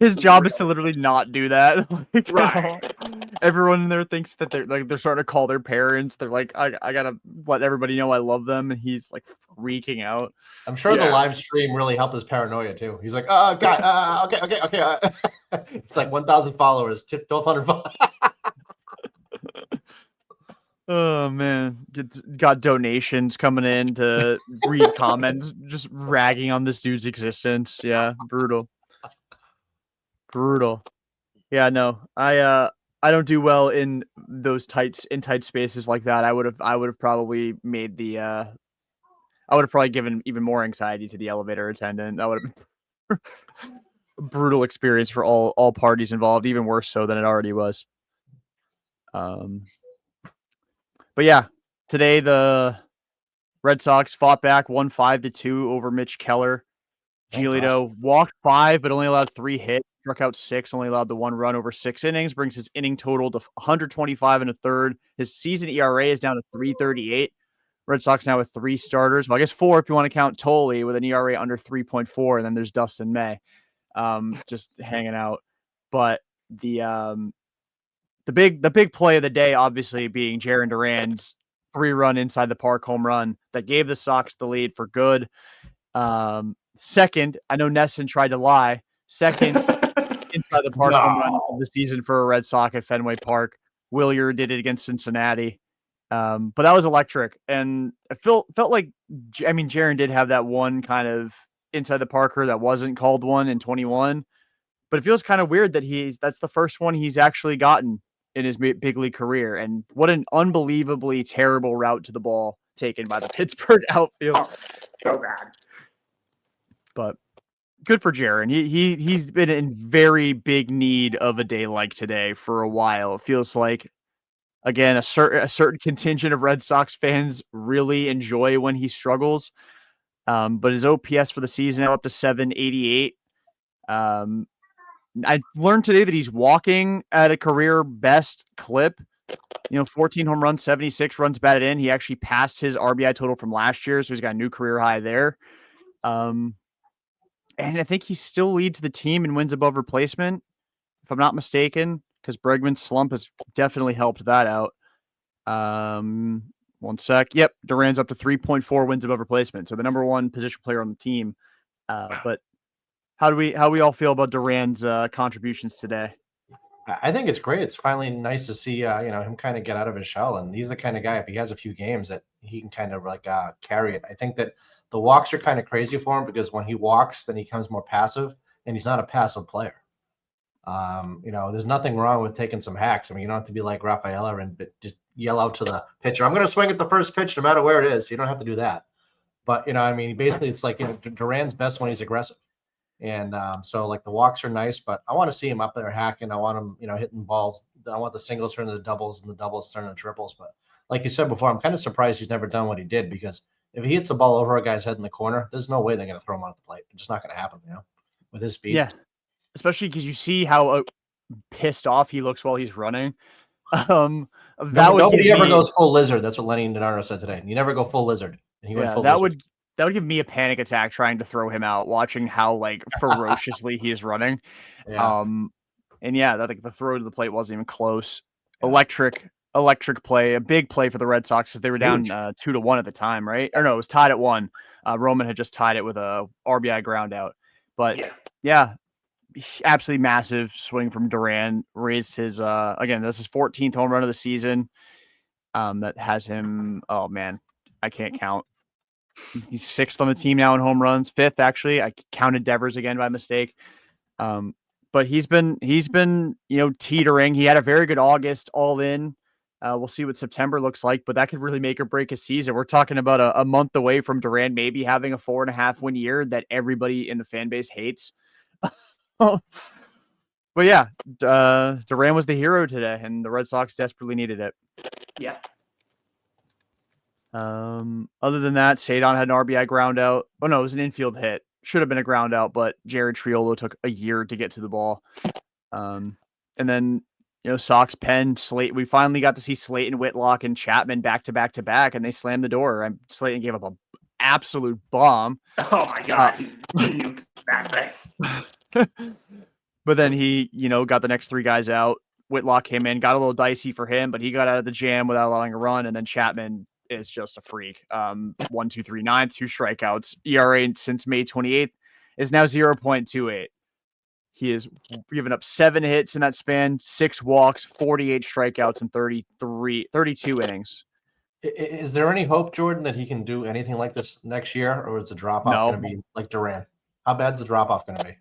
A: his job is to literally not do that.
C: right.
A: Everyone in there thinks that they're starting to call their parents. They're like, I gotta let everybody know I love them, and he's like freaking out.
B: I'm sure the live stream really helped his paranoia too. He's like, God, okay. It's like 1,000 followers, tip 1,200 followers.
A: Oh man, got donations coming in to read comments, just ragging on this dude's existence. Yeah, brutal. Yeah, no, I don't do well in those tight spaces like that. I would have probably made the I would have probably given even more anxiety to the elevator attendant. That would have been a brutal experience for all parties involved, even worse so than it already was. But yeah, today the Red Sox fought back, won 5-2 over Mitch Keller. Giolito walked 5, but only allowed 3 hits. Struck out 6, only allowed the 1 run over 6 innings. Brings his inning total to 125 1/3. His season ERA is down to 3.38. Red Sox now with 3 starters. Well, I guess 4 if you want to count Tolle with an ERA under 3.4, and then there's Dustin May, just hanging out. But the big play of the day, obviously, being Jarren Duran's 3-run inside the park home run that gave the Sox the lead for good. Second, I know Nesson tried to lie. Second, inside the park home run of the season for a Red Sox at Fenway Park. Buehler did it against Cincinnati. But that was electric. And I felt like, I mean, Jarren did have that one kind of inside the parker that wasn't called one in 21. But it feels kind of weird that that's the first one he's actually gotten in his big league career. And what an unbelievably terrible route to the ball taken by the Pittsburgh outfield.
C: Oh, so bad.
A: But good for Jarren. He's been in very big need of a day like today for a while. It feels like, again, a certain contingent of Red Sox fans really enjoy when he struggles. But his OPS for the season now up to 788. I learned today that he's walking at a career best clip. 14 home runs, 76 runs batted in. He actually passed his RBI total from last year, so he's got a new career high there. And I think he still leads the team in wins above replacement, if I'm not mistaken, because Bregman's slump has definitely helped that out. 1 sec. Yep, Duran's up to 3.4 wins above replacement, so the number 1 position player on the team. But how do we all feel about Duran's contributions today?
B: I think it's great. It's finally nice to see him kind of get out of his shell, and he's the kind of guy, if he has a few games, that he can kind of like carry it. I think that the walks are kind of crazy for him because when he walks, then he becomes more passive, and he's not a passive player. There's nothing wrong with taking some hacks. I mean, you don't have to be like Rafaela and just yell out to the pitcher, "I'm going to swing at the first pitch no matter where it is." You don't have to do that. But basically, it's like Duran's best when he's aggressive. And so, like, the walks are nice, but I want to see him up there hacking. I want him, hitting balls. I want the singles turn into the doubles and the doubles turn into triples. But like you said before, I'm kind of surprised he's never done what he did, because if he hits a ball over a guy's head in the corner, there's no way they're going to throw him out the plate. It's just not going to happen, with his speed.
A: Yeah, especially because you see how pissed off he looks while he's running.
B: Nobody ever goes full lizard. That's what Lenny Donaro said today. You never go full lizard. And he went full lizard.
A: That would give me a panic attack trying to throw him out, watching how like ferociously he is running.
B: Yeah.
A: The throw to the plate wasn't even close. Yeah. Electric play, a big play for the Red Sox because they were down 2-1 at the time, right? Or no, it was tied at 1. Roman had just tied it with a RBI ground out. But yeah, absolutely massive swing from Duran. Raised his again, this is 14th home run of the season. That has him. Oh man, I can't count. He's 6th on the team now in home runs. 5th actually. I counted Devers again by mistake. But he's been teetering. He had a very good August all in. We'll see what September looks like, but that could really make or break a season. We're talking about a month away from Duran maybe having a 4.5 win year that everybody in the fan base hates. But yeah, Duran was the hero today, and the Red Sox desperately needed it.
C: Yeah.
A: Other than that, Sadon had an RBI ground out. Oh no, it was an infield hit. Should have been a ground out, but Jared Triolo took a year to get to the ball. And then Sox, Penn, Slate. We finally got to see Slayton, Whitlock, and Chapman back to back to back, and they slammed the door. Slayton gave up an absolute bomb.
C: Oh my god, he nuked that thing.
A: But then he, got the next 3 guys out. Whitlock came in, got a little dicey for him, but he got out of the jam without allowing a run. And then Chapman is just a freak. 1, 2, 3, 9, 2 strikeouts. ERA since May 28th is now 0.28. He has given up 7 hits in that span, 6 walks, 48 strikeouts, and 32 innings.
B: Is there any hope, Jordan, that he can do anything like this next year, or is the drop off going to be like Duran? How bad's the drop off going to be?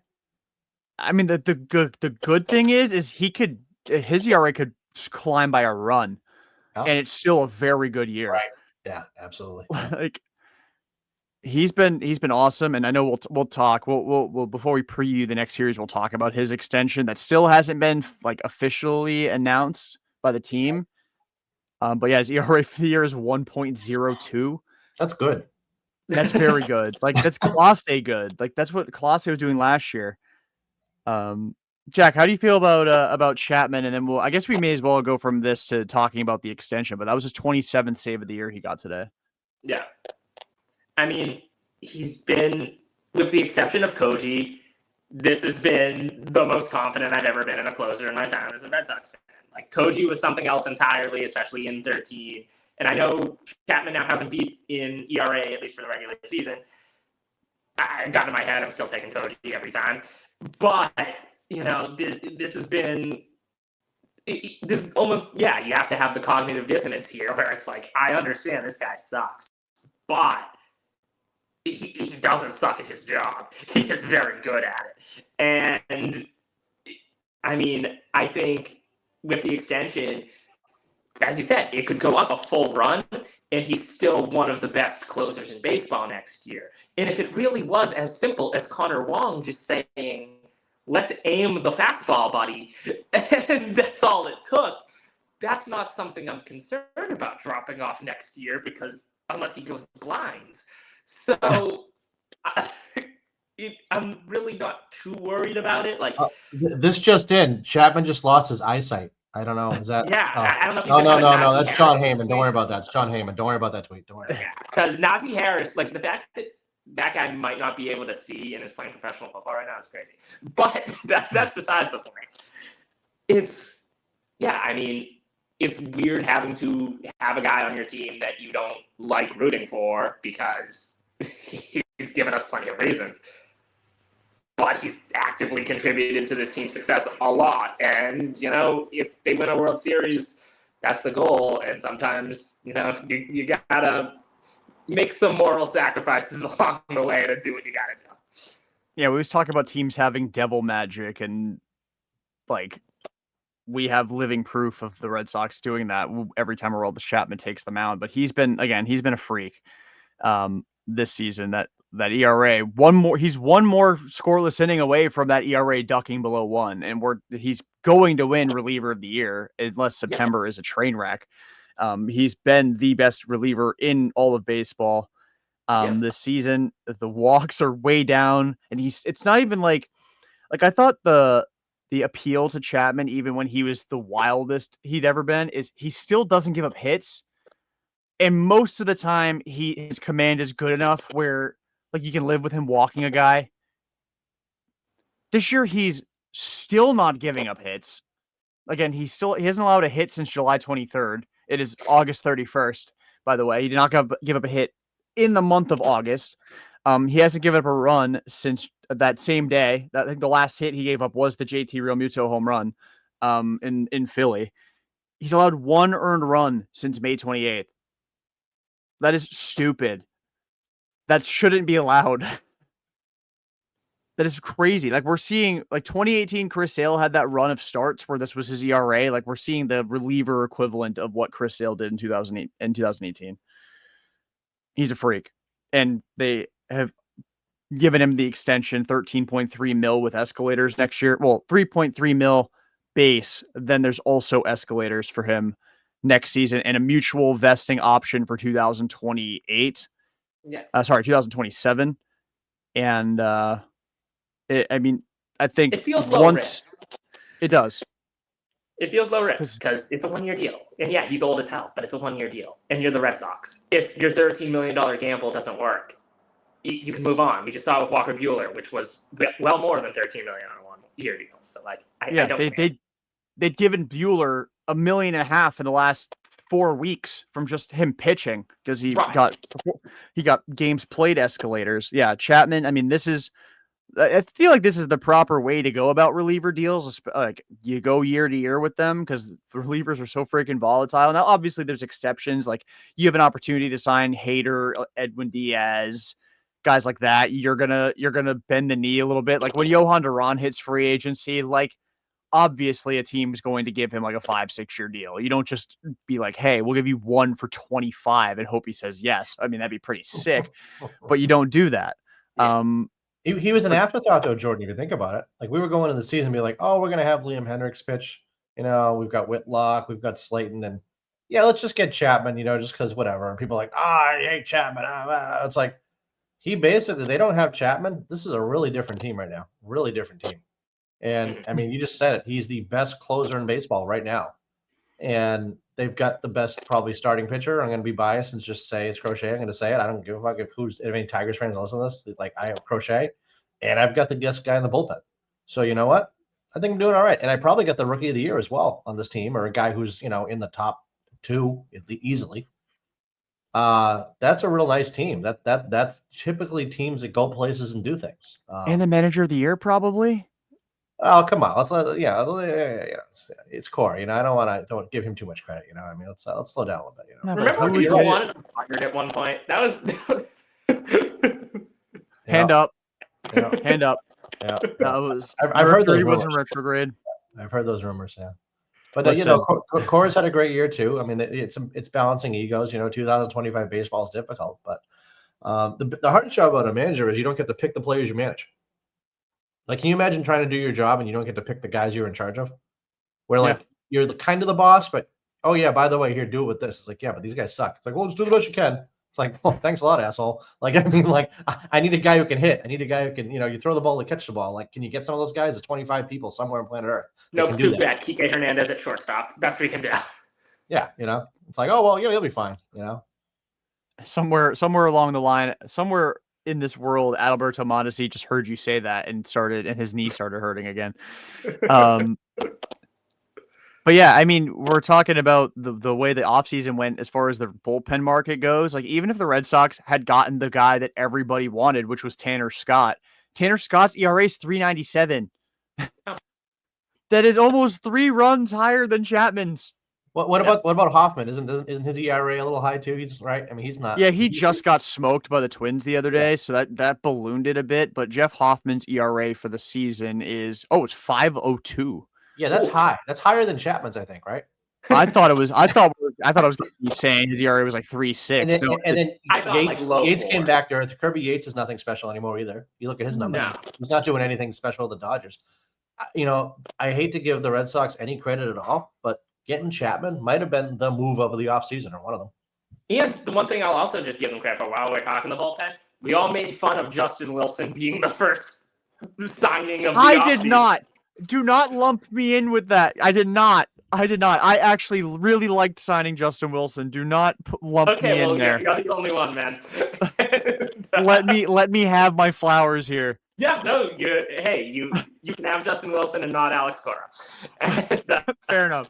A: I mean, the good thing is his ERA could climb by a run, and it's still a very good year.
B: Right. Yeah, absolutely.
A: Like he's been awesome, and I know we'll talk. We'll before we preview the next series, we'll talk about his extension that still hasn't been officially announced by the team. But yeah, his ERA for the year is 1.02.
B: That's good.
A: That's very good. That's Clase good. That's what Clase was doing last year. Jack, how do you feel about Chapman? And then I guess we may as well go from this to talking about the extension. But that was his 27th save of the year he got today.
C: Yeah, I mean, he's been, with the exception of Koji, this has been the most confident I've ever been in a closer in my time as a Red Sox fan. Koji was something else entirely, especially in 13. And I know Chapman now hasn't beat in ERA, at least for the regular season. I got in my head, I'm still taking Koji every time. But, this has been, this almost, you have to have the cognitive dissonance here where it's like, I understand this guy sucks, but he doesn't suck at his job. He is very good at it. And, I mean, I think with the extension, as you said, it could go up a full run, and he's still one of the best closers in baseball next year. And if it really was as simple as Connor Wong just saying, let's aim the fastball, buddy, and that's all it took, that's not something I'm concerned about dropping off next year, because unless he goes blind. So I'm really not too worried about it.
B: This just in, Chapman just lost his eyesight. I don't know. Is that?
C: Yeah, I don't know.
B: If no. That's John Heyman. Don't worry about that. It's John Heyman. Don't worry about that tweet. Don't worry.
C: Because Najee Harris, the fact that guy might not be able to see and is playing professional football right now is crazy. But that's besides the point. It's weird having to have a guy on your team that you don't like rooting for because he's given us plenty of reasons. But he's actively contributed to this team's success a lot. And, if they win a World Series, that's the goal. And sometimes, you got to make some moral sacrifices along the way to do what you got to do.
A: Yeah, we always talk about teams having devil magic, and, we have living proof of the Red Sox doing that every time Aroldis Chapman takes the mound. But he's been a freak this season. That ERA, he's one more scoreless inning away from that ERA ducking below 1, and he's going to win reliever of the year unless September is a train wreck. He's been the best reliever in all of baseball this season. The walks are way down, and it's not even I thought the appeal to Chapman, even when he was the wildest he'd ever been, is he still doesn't give up hits, and most of the time his command is good enough where you can live with him walking a guy. This year, he's still not giving up hits. Again, he hasn't allowed a hit since July 23rd. It is August 31st, by the way. He did not give up a hit in the month of August. He hasn't given up a run since that same day. I think the last hit he gave up was the JT Realmuto home run in Philly. He's allowed 1 earned run since May 28th. That is stupid. That shouldn't be allowed. That is crazy. Like, we're seeing, like, 2018, Chris Sale had that run of starts where this was his ERA. Like, we're seeing the reliever equivalent of what Chris Sale did in 2018. He's a freak. And they have given him the extension, 13.3 mil with escalators next year. Well, 3.3 mil base. Then there's also escalators for him next season and a mutual vesting option for 2028.
C: Yeah.
A: 2027. And I think
C: it feels low risk.
A: It does.
C: It feels low risk because it's a 1-year deal. And yeah, he's old as hell, but it's a 1-year deal. And you're the Red Sox. If your $13 million gamble doesn't work, you can move on. We just saw it with Walker Buehler, which was well more than $13 million on a 1-year deal. So
A: they'd given Buehler $1.5 million in the last 4 weeks from just him pitching because he got games played escalators. Yeah, Chapman. I mean, I feel like this is the proper way to go about reliever deals. Like, you go year to year with them because the relievers are so freaking volatile. Now, obviously, there's exceptions. Like, you have an opportunity to sign Hader, Edwin Diaz, guys like that. You're gonna bend the knee a little bit. Like, when Jarren Duran hits free agency, like, obviously a team's going to give him like a 5-6 year deal. You don't just be like, hey, we'll give you 1 for 25 and hope he says yes. I mean, that'd be pretty sick, but you don't do that.
C: Yeah.
B: He was an afterthought, though, Jordan, if you think about it. Like, we were going into the season and be like, oh, we're going to have Liam Hendricks pitch. You know, we've got Whitlock, we've got Slayton, and yeah, let's just get Chapman, you know, just because whatever. And people are like, I hate Chapman. It's like, they don't have Chapman. This is a really different team right now. Really different team. And, I mean, you just said it. He's the best closer in baseball right now. And they've got the best probably starting pitcher. I'm going to be biased and just say it's Crochet. I'm going to say it. I don't give a fuck if any Tigers fans listen to this. Like, I have Crochet, and I've got the guest guy in the bullpen. So you know what? I think I'm doing all right. And I probably got the rookie of the year as well on this team, or a guy who's, you know, in the top 2 easily. That's a real nice team. That's typically teams that go places and do things.
A: And the manager of the year, probably.
B: Oh, come on. It's core. You know, I don't give him too much credit. You know, I mean, let's slow down a little bit. You know,
C: remember when people wanted him fired at one point? That was
A: hand up.
B: Yeah.
A: Hand up.
B: Yeah.
A: That was.
B: I've heard those rumors.
A: Was in retrograde.
B: I've heard those rumors. Yeah. But you know, Core's had a great year too. I mean, it's balancing egos. You know, 2025 baseball is difficult, but the hardest job about a manager is you don't get to pick the players you manage. Like, can you imagine trying to do your job and you don't get to pick the guys you're in charge of? Where, like, you're kind of the boss, but, oh, yeah, by the way, here, do it with this. It's like, yeah, but these guys suck. It's like, well, just do the best you can. It's like, well, thanks a lot, asshole. Like, I mean, like, I need a guy who can hit. I need a guy who can, you know, you throw the ball to catch the ball. Like, can you get some of those guys? There's 25 people somewhere on planet Earth.
C: No, too bad. Kike Hernandez at shortstop. Best we can do.
B: Yeah, you know, it's like, oh, well, you know, he'll be fine, you know.
A: Somewhere along the line, somewhere in this world, Adalberto Mondesi just heard you say that and his knee started hurting again. But yeah, I mean, we're talking about the way the offseason went as far as the bullpen market goes. Like, even if the Red Sox had gotten the guy that everybody wanted, which was Tanner Scott's ERA is 3.97. That is almost 3 runs higher than Chapman's.
B: What about Hoffman? Isn't his ERA a little high too? He's right. I mean, he's not.
A: Yeah, he just got smoked by the Twins the other day, so that ballooned it a bit. But Jeff Hoffman's ERA for the season is it's 5.02.
B: Yeah, that's high. That's higher than Chapman's, I think, right?
A: I thought it was going to be saying his ERA was like 3.6.
B: And then Yates came back to earth. Kirby Yates is nothing special anymore either. You look at his numbers. No. He's not doing anything special with the Dodgers. You know, I hate to give the Red Sox any credit at all, but getting Chapman might have been the move of the offseason, or one of them.
C: And the one thing I'll also just give him credit for while we're talking the bullpen, we all made fun of Justin Wilson being the first signing of the offseason.
A: I did not. Do not lump me in with that. I did not. I actually really liked signing Justin Wilson. Do not lump me in there.
C: You're the only one, man.
A: Let me have my flowers here.
C: Yeah, no, you can have Justin Wilson and not Alex Cora.
A: Fair enough.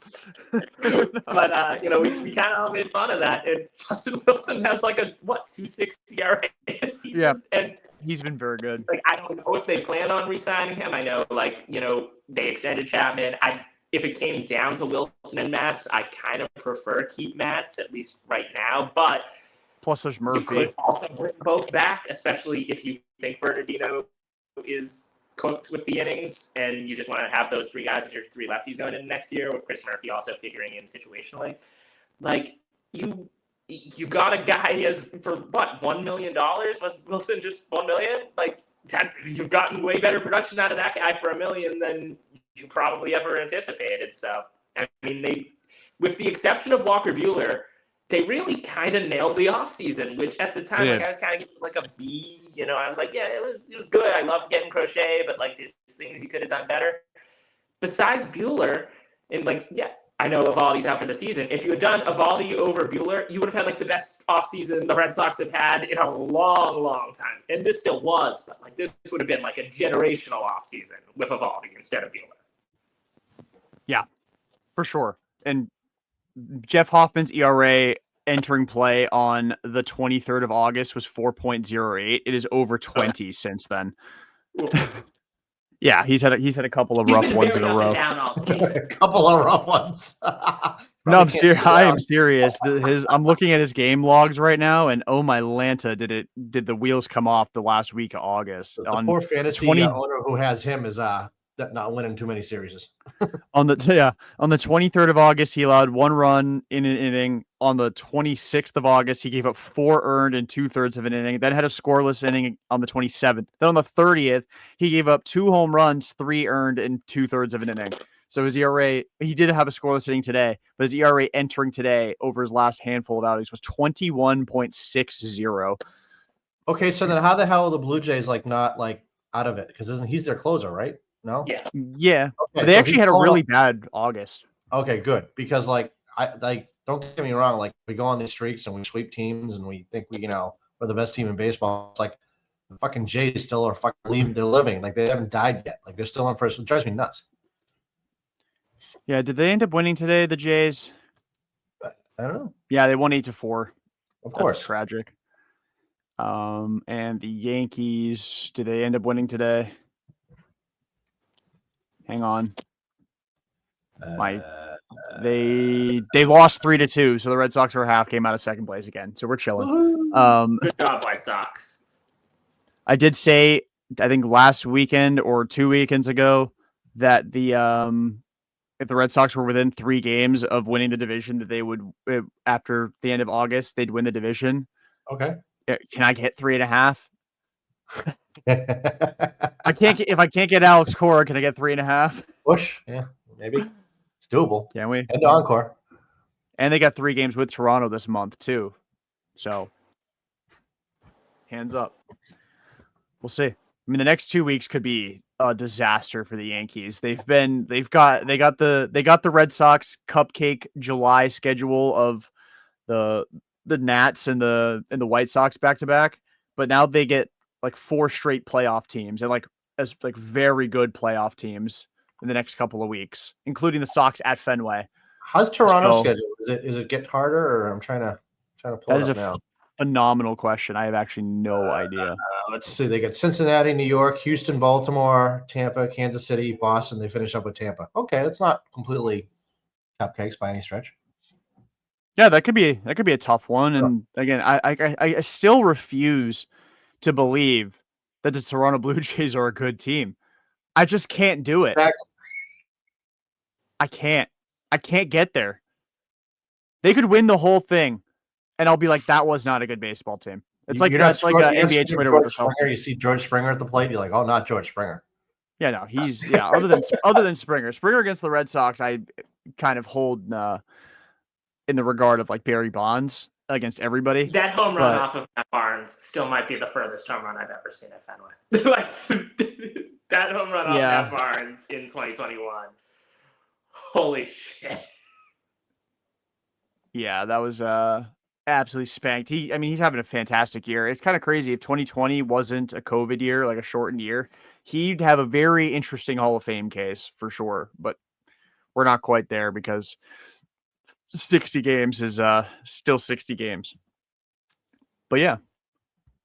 C: But we kind of all made fun of that. And Justin Wilson has like a 2.60 ERA this season.
A: Yeah,
C: and
A: he's been very good.
C: like I don't know if they plan on re-signing him. I know they extended Chapman. If it came down to Wilson and Matz, I kind of prefer keep Matz at least right now. But
A: plus there's Murphy.
C: You could also bring both back, especially if you think Bernardino is cooked with the innings and you just want to have those three guys as your three lefties going into next year, with Chris Murphy also figuring in situationally. Like, you got a guy for what, $1 million? Was Wilson just $1 million? Like, you've gotten way better production out of that guy for $1 million than you probably ever anticipated. So, I mean, with the exception of Walker Buehler, they really kind of nailed the offseason, which at the time, I was kind of giving like a B. I was like, yeah, it was good. I love getting Crochet, but like there's things you could have done better. Besides Buehler, and I know Eovaldi's out for the season. If you had done Eovaldi over Buehler, you would have had like the best offseason the Red Sox have had in a long, long time. And this still was, but like this would have been like a generational offseason with Eovaldi instead of Buehler.
A: Yeah, for sure. And Jeff Hoffman's ERA entering play on the 23rd of August was 4.08. It is over 20 since then. Yeah, he's had a couple of rough ones in a row.
B: A couple of rough ones.
A: No, I am serious. I'm looking at his game logs right now, and oh my Lanta, did the wheels come off the last week of August?
B: The poor fantasy owner who has him is not winning too many series.
A: On the 23rd of August, he allowed 1 run in an inning. On the 26th of August, he gave up 4 earned in 2/3 of an inning. Then had a scoreless inning on the 27th. Then on the 30th, he gave up 2 home runs, 3 earned in 2/3 of an inning. So his ERA, he did have a scoreless inning today, but his ERA entering today over his last handful of outings was 21.60.
B: Okay, so then how the hell are the Blue Jays not out of it? Because he's their closer, right? No.
A: Yeah.
B: Okay,
A: they actually had a really bad August.
B: Okay, good. Because don't get me wrong. Like, we go on these streaks and we sweep teams and we think we're the best team in baseball. It's like the fucking Jays still are fucking they're living. Like, they haven't died yet. Like, they're still on first. It drives me nuts.
A: Yeah. Did they end up winning today, the Jays?
B: I don't know.
A: Yeah, they won 8-4.
B: Of course.
A: That's tragic. And the Yankees, did they end up winning today? Hang on. They lost 3-2, so the Red Sox are a half game out of second place again. So we're chilling.
C: Good job, White Sox.
A: I did say, I think last weekend or 2 weekends ago, that if the Red Sox were within 3 games of winning the division, that they would, after the end of August, they'd win the division.
B: Okay.
A: Can I get 3.5? If I can't get Alex Cora, can I get 3.5?
B: Push, yeah, maybe it's doable.
A: Can we?
B: And encore.
A: And they got 3 games with Toronto this month too, so hands up. We'll see. I mean, the next 2 weeks could be a disaster for the Yankees. They got the Red Sox cupcake July schedule of the Nats and the White Sox back to back, but now they get like 4 straight playoff teams and as very good playoff teams in the next couple of weeks, including the Sox at Fenway.
B: How's Toronto's schedule? Is it get harder, or I'm trying to pull it up now?
A: Phenomenal question. I have actually no idea.
B: Let's see. They get Cincinnati, New York, Houston, Baltimore, Tampa, Kansas City, Boston. They finish up with Tampa. Okay, it's not completely cupcakes by any stretch.
A: Yeah, that could be a tough one. And again, I still refuse to believe that the Toronto Blue Jays are a good team. I just can't do it.
B: Exactly.
A: I can't get there. They could win the whole thing, and I'll be like, that was not a good baseball team. It's that's like an NBA Twitter with
B: Springer. You see George Springer at the plate, you're like, oh, not George Springer.
A: Yeah, no, he's other than Springer against the Red Sox, I kind of hold in the regard of like Barry Bonds against everybody.
C: That home run off of Matt Barnes still might be the furthest home run I've ever seen at Fenway. That home run off Matt Barnes in 2021. Holy shit.
A: Yeah, that was absolutely spanked. He's having a fantastic year. It's kind of crazy. If 2020 wasn't a COVID year, like a shortened year, he'd have a very interesting Hall of Fame case for sure. But we're not quite there because 60 games is still 60 games. But yeah,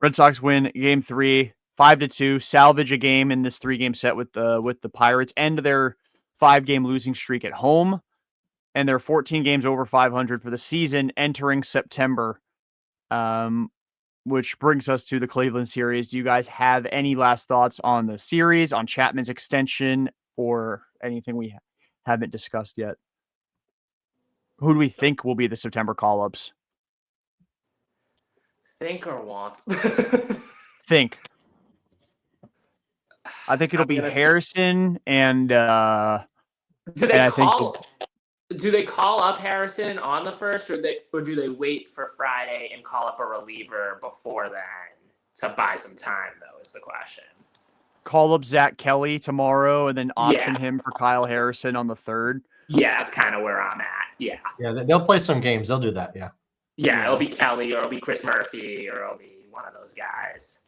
A: Red Sox win game 3, 5-2, salvage a game in this 3-game set with the Pirates, end their 5-game losing streak at home, and they're 14 games over 500 for the season entering September. Which brings us to the Cleveland series. Do you guys have any last thoughts on the series, on Chapman's extension, or anything we haven't discussed yet? Who do we think will be the September call-ups?
C: Think or want?
A: Think. I think it'll be Harrison and
C: do they
A: and
C: do they call up Harrison on the first, or do they wait for Friday and call up a reliever before then to buy some time? Though is the question.
A: Call up Zach Kelly tomorrow and then option him for Kyle Harrison on the 3rd.
C: Yeah, that's kind of where I'm at. Yeah.
B: Yeah, they'll play some games. They'll do that. Yeah.
C: Yeah, it'll be Kelly, or it'll be Chris Murphy, or it'll be one of those guys.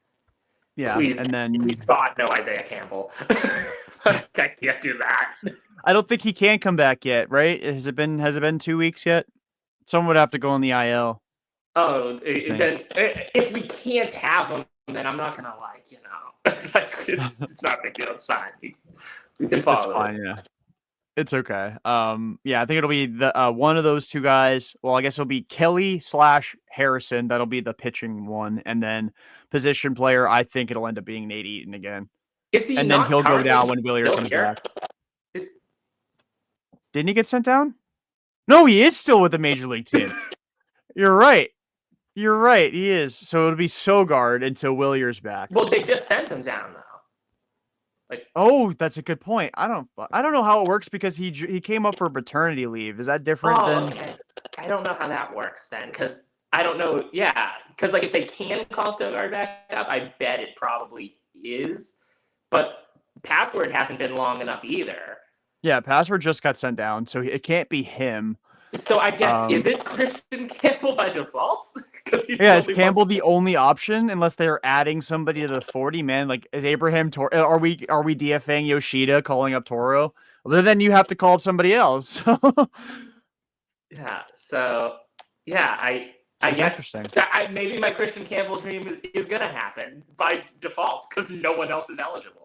A: Yeah,
C: please,
A: and then
C: please God, no Isaiah Campbell. I can't do that.
A: I don't think he can come back yet, right? Has it been 2 weeks yet? Someone would have to go on the IL.
C: Oh, then if we can't have him, then I'm not gonna it's not a big deal. It's fine. We can follow.
A: It's fine, yeah. It's okay. Yeah, I think it'll be the one of those two guys. Well, I guess it'll be Kelly/Harrison. That'll be the pitching one, and then position player. I think it'll end up being Nate Eaton again. And then he'll go down when Buehler comes back. Didn't he get sent down? No, he is still with the major league team. You're right. You're right. He is. So it'll be Sogard until Willier's back.
C: Well, they just sent him down though.
A: Oh, that's a good point. I don't know how it works because he came up for paternity leave. Is that different than?
C: Okay. I don't know how that works then, because I don't know. Yeah, because if they can call Sogard back up, I bet it probably is. But Password hasn't been long enough either.
A: Yeah, Password just got sent down, so it can't be him.
C: So I guess is it Christian Campbell by default?
A: Is Campbell the only option unless they're adding somebody to the 40 man? Like, is Abraham Toro? Are we DFAing Yoshida, calling up Toro? Well, then you have to call up somebody else.
C: Yeah. So yeah, I guess maybe my Christian Campbell dream is gonna happen by default because no one else is eligible.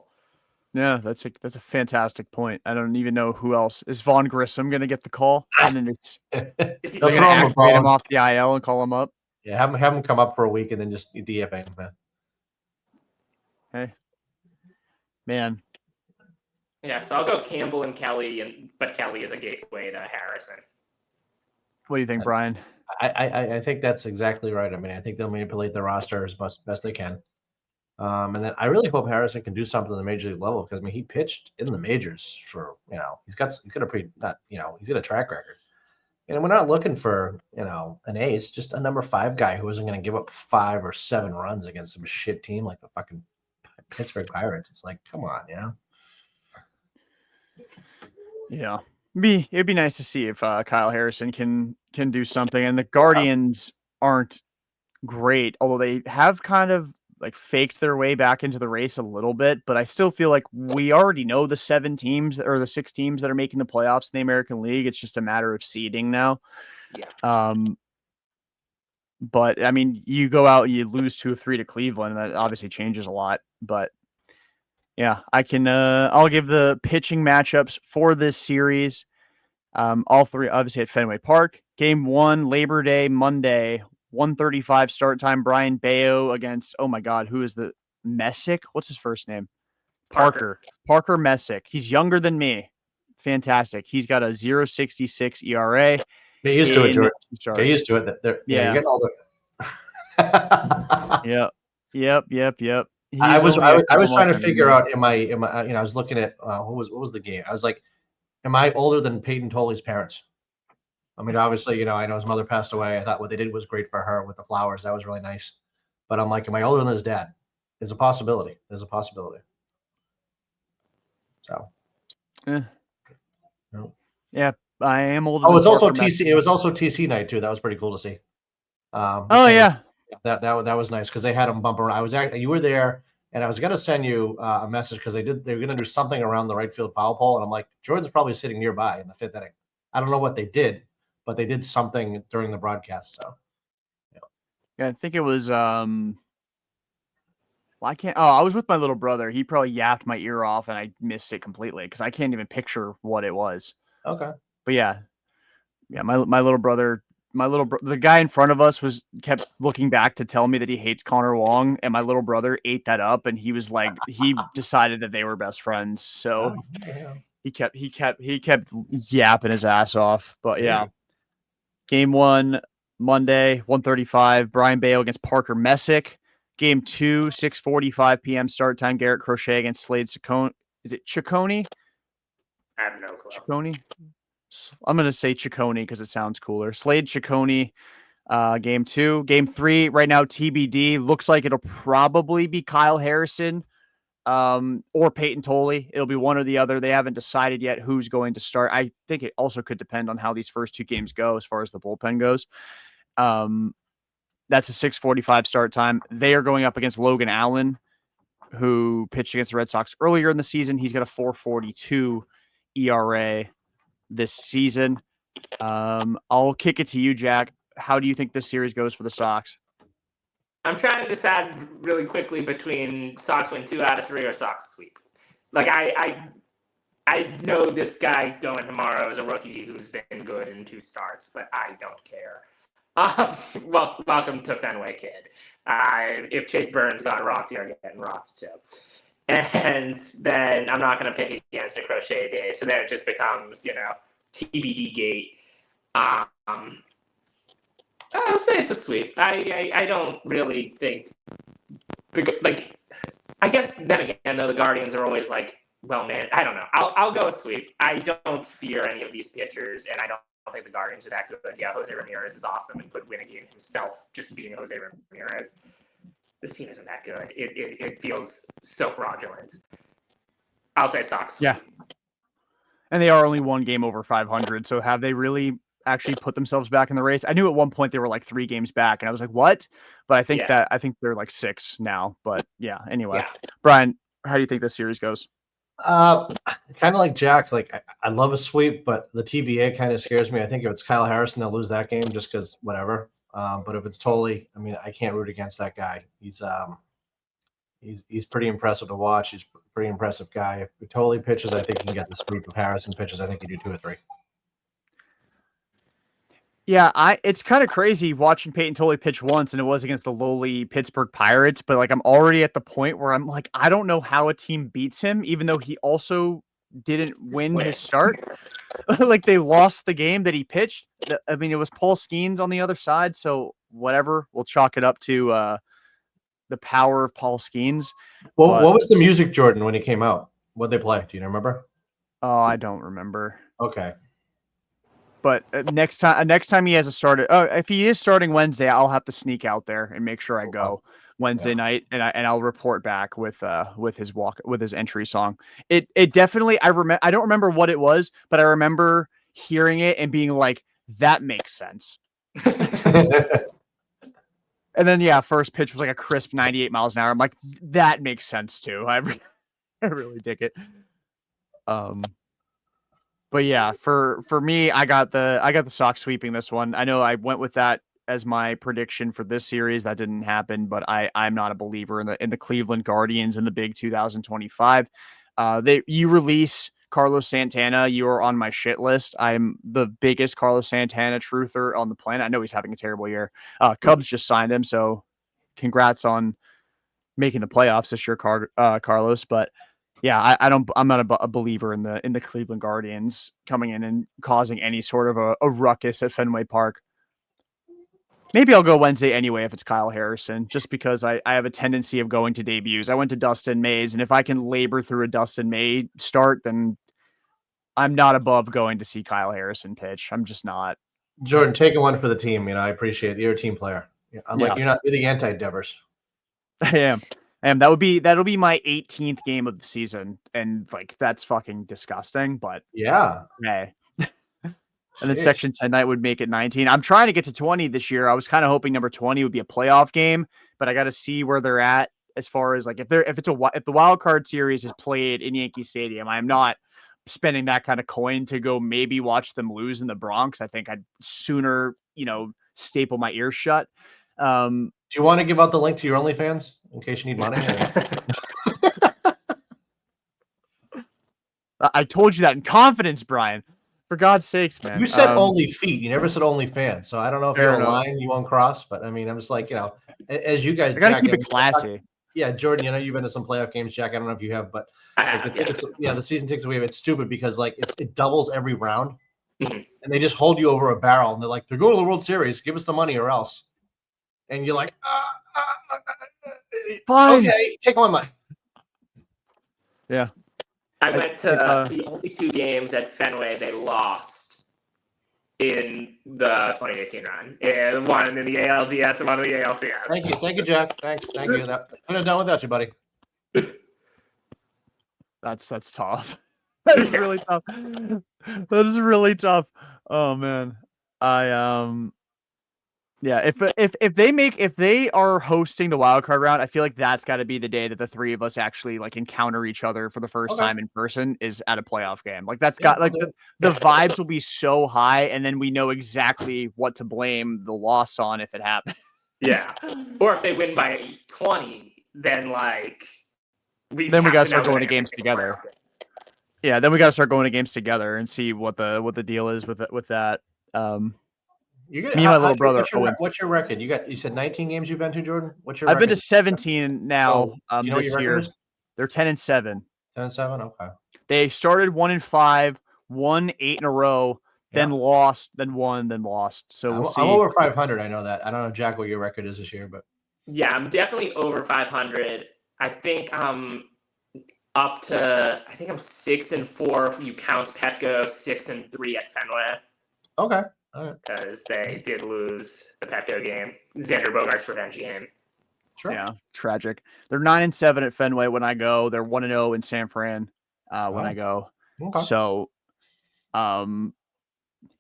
A: Yeah, that's a fantastic point. I don't even know who else. Is Vaughn Grissom going to get the call? And then they're going to activate him off the IL and call him up?
B: Yeah, have him come up for a week and then just DFA him, man.
A: Hey. Man.
C: Yeah, so I'll go Campbell and Kelly, but Kelly is a gateway to Harrison.
A: What do you think, Brian?
B: I think that's exactly right. I mean, I think they'll manipulate the roster as best they can. And then I really hope Harrison can do something at the major league level because he pitched in the majors for he's got a track record, and we're not looking for an ace, just a number 5 guy who isn't going to give up 5 or 7 runs against some shit team like the fucking Pittsburgh Pirates. It's like, come on,
A: Yeah, it'd be nice to see if Kyle Harrison can do something, and the Guardians aren't great, although they have kind of faked their way back into the race a little bit, but I still feel like we already know the 7 teams or the 6 teams that are making the playoffs in the American League. It's just a matter of seeding now.
C: Yeah.
A: But I mean, you go out and you lose 2 of 3 to Cleveland, and that obviously changes a lot. But yeah, I'll give the pitching matchups for this series. All 3 obviously at Fenway Park. Game 1, Labor Day, Monday. 1:35 start time. Brian Bayo against, oh my God, who is the Messick? What's his first name? Parker Messick. He's younger than me. Fantastic. He's got a 0.66 ERA.
B: Get used to it, George. Get used to it. You're getting older.
A: Yep.
B: I was trying to figure out, am I I was looking at what was the game? I was like, am I older than Payton Tolle's parents? I mean, obviously, I know his mother passed away. I thought what they did was great for her with the flowers. That was really nice. But I'm like, am I older than his dad? There's a possibility. So.
A: Yeah, I am older.
B: Oh, it's also TC. It was also TC night too. That was pretty cool to see.
A: Oh yeah.
B: That was nice because they had him bump around. You were there, and I was gonna send you a message because they were gonna do something around the right field foul pole, and I'm like, Jordan's probably sitting nearby in the 5th inning. I don't know what they did, but they did something during the broadcast. So
A: Yeah, I think it was well, I was with my little brother. He probably yapped my ear off and I missed it completely because I can't even picture what it was.
B: okay.
A: But yeah. Yeah, my little brother, the guy in front of us kept looking back to tell me that he hates Connor Wong, and my little brother ate that up, and he was like, he decided that they were best friends, so
B: Yeah.
A: he kept yapping his ass off. But yeah, game 1 Monday, 1:35, Brian Bale against Parker Messick. Game 2, 6:45 p.m. start time, Garrett Crochet against Slade Ciccone. Is it Ciccone?
C: I have no clue.
A: Ciccone? I'm going to say Ciccone because it sounds cooler. Slade Ciccone, game 2. Game 3, right now, TBD. Looks like it'll probably be Kyle Harrison or Payton Tolle. It'll be one or the other. They haven't decided yet who's going to start. I think it also could depend on how these first 2 games go as far as the bullpen goes. That's a 6:45 start time. They are going up against Logan Allen, who pitched against the Red Sox earlier in the season. He's got a 4.42 ERA this season. I'll kick it to you, Jack. How do you think this series goes for the Sox?
C: I'm trying to decide really quickly between Sox win 2 out of 3 or Sox sweep. Like I know this guy going tomorrow is a rookie who's been good in 2 starts, but I don't care. Well, welcome to Fenway, kid. If Chase Burns got rocked, you're getting rocked too. And then I'm not going to pick against a Crochet day, so then it just becomes, TBD gate. I'll say it's a sweep. I don't really think I guess then again though the Guardians are always like, well, man, I don't know. I'll go sweep. I don't fear any of these pitchers, and I don't think the Guardians are that good. Yeah, Jose Ramirez is awesome and could win a game himself just being Jose Ramirez. This team isn't that good. It feels so fraudulent. I'll say Sox.
A: Yeah. And they are only 1 game over 500. So have they really actually put themselves back in the race? I knew at one point they were like 3 games back, and I was like, what? But I think they're like 6 now. But yeah, anyway.
C: Yeah.
A: Brian, how do you think this series goes?
B: Kind of like Jack. Like I love a sweep, but the TBA kind of scares me. I think if it's Kyle Harrison, they'll lose that game just because whatever. But if it's Tolle, I mean, I can't root against that guy. He's pretty impressive to watch. He's a pretty impressive guy. If Tolle pitches, I think he can get the sweep. If Harrison pitches, I think he do 2 or 3.
A: Yeah, it's kind of crazy watching Payton Tolle pitch once, and it was against the lowly Pittsburgh Pirates. But like, I'm already at the point where I'm like, I don't know how a team beats him, even though he also didn't win his start. Like, they lost the game that he pitched. I mean, it was Paul Skeens on the other side, so whatever. We'll chalk it up to the power of Paul Skeens.
B: Well, what was the music, Jordan, when he came out? What'd they play? Do you remember?
A: Oh, I don't remember.
B: Okay.
A: But next time he has a starter, if he is starting Wednesday, I'll have to sneak out there and make sure I go Wednesday night, and I'll report back with his entry song. It definitely I don't remember what it was, but I remember hearing it and being like, that makes sense. And then first pitch was like a crisp 98 miles an hour. I'm like, that makes sense too. I really dig it. But yeah, for me, I got the Sox sweeping this one. I know I went with that as my prediction for this series. That didn't happen, but I'm not a believer in the Cleveland Guardians in the big 2025. You release Carlos Santana, you are on my shit list. I'm the biggest Carlos Santana truther on the planet. I know he's having a terrible year. Cubs just signed him, so congrats on making the playoffs this year, Carlos. But yeah, I'm not a believer in the Cleveland Guardians coming in and causing any sort of a ruckus at Fenway Park. Maybe I'll go Wednesday anyway if it's Kyle Harrison, just because I have a tendency of going to debuts. I went to Dustin May's, and if I can labor through a Dustin May start, then I'm not above going to see Kyle Harrison pitch. I'm just not.
B: Jordan, taking one for the team. I appreciate it. You're a team player. You're the anti-Devers.
A: I am. That'll be my 18th game of the season, and like that's fucking disgusting. But
B: yeah,
A: hey, And then Section 10 night would make it 19. I'm trying to get to 20 this year. I was kind of hoping number 20 would be a playoff game, but I got to see where they're at as far as like if the wild card series is played in Yankee Stadium. I'm not spending that kind of coin to go maybe watch them lose in the Bronx. I think I'd sooner, staple my ears shut.
B: Do you want to give out the link to your OnlyFans in case you need money?
A: I told you that in confidence, Brian. For God's sakes, man.
B: You said only feet. You never said only fans. So I don't know if you have a
A: enough.
B: line you won't cross, but I mean, I'm just like, as you guys,
A: I gotta keep it classy.
B: Yeah, Jordan, you've been to some playoff games, Jack. I don't know if you have, but the tickets, the season tickets we have, it's stupid because like it doubles every round, and they just hold you over a barrel, and they're like, they're going to the World Series. Give us the money or else. And you're like,
A: fine.
B: Okay, take my money.
A: Yeah.
C: I went to the only 2 games at Fenway they lost in the 2018 run. And one in the ALDS and one in the ALCS.
B: Thank you, Jack. Thank you. I'm done without you, buddy.
A: That's tough. That is really tough. That is really tough. Oh man. If they are hosting the wild card round, I feel like that's got to be the day that the 3 of us actually like encounter each other for the first time in person is at a playoff game. Like that's got like the vibes will be so high, and then we know exactly what to blame the loss on if it happens.
C: Yeah, or if they win by 20, then like
A: we gotta start going to games together. Yeah, then we gotta start going to games together and see what the deal is with that. Me and my little brother.
B: What's your record? You said 19 games you've been to, Jordan. What's your record?
A: I've been to 17 now.
B: You know
A: this
B: what your
A: year.
B: record is?
A: They're 10-7.
B: 10-7. Okay.
A: They started 1-5, won 8 in a row, then lost, then won, then lost. So we'll see.
B: I'm over 500. I know that. I don't know, Jack, what your record is this year, but
C: yeah, I'm definitely over 500. I think I'm up to. I think I'm 6-4 if you count Petco. 6-3 at Fenway.
B: Okay.
C: Because they did lose the Petco game, Xander Bogaerts' revenge game.
B: Sure.
A: Yeah, tragic. They're 9-7 at Fenway when I go. They're 1-0 in San Fran when I go.
B: Okay.
A: So, y'all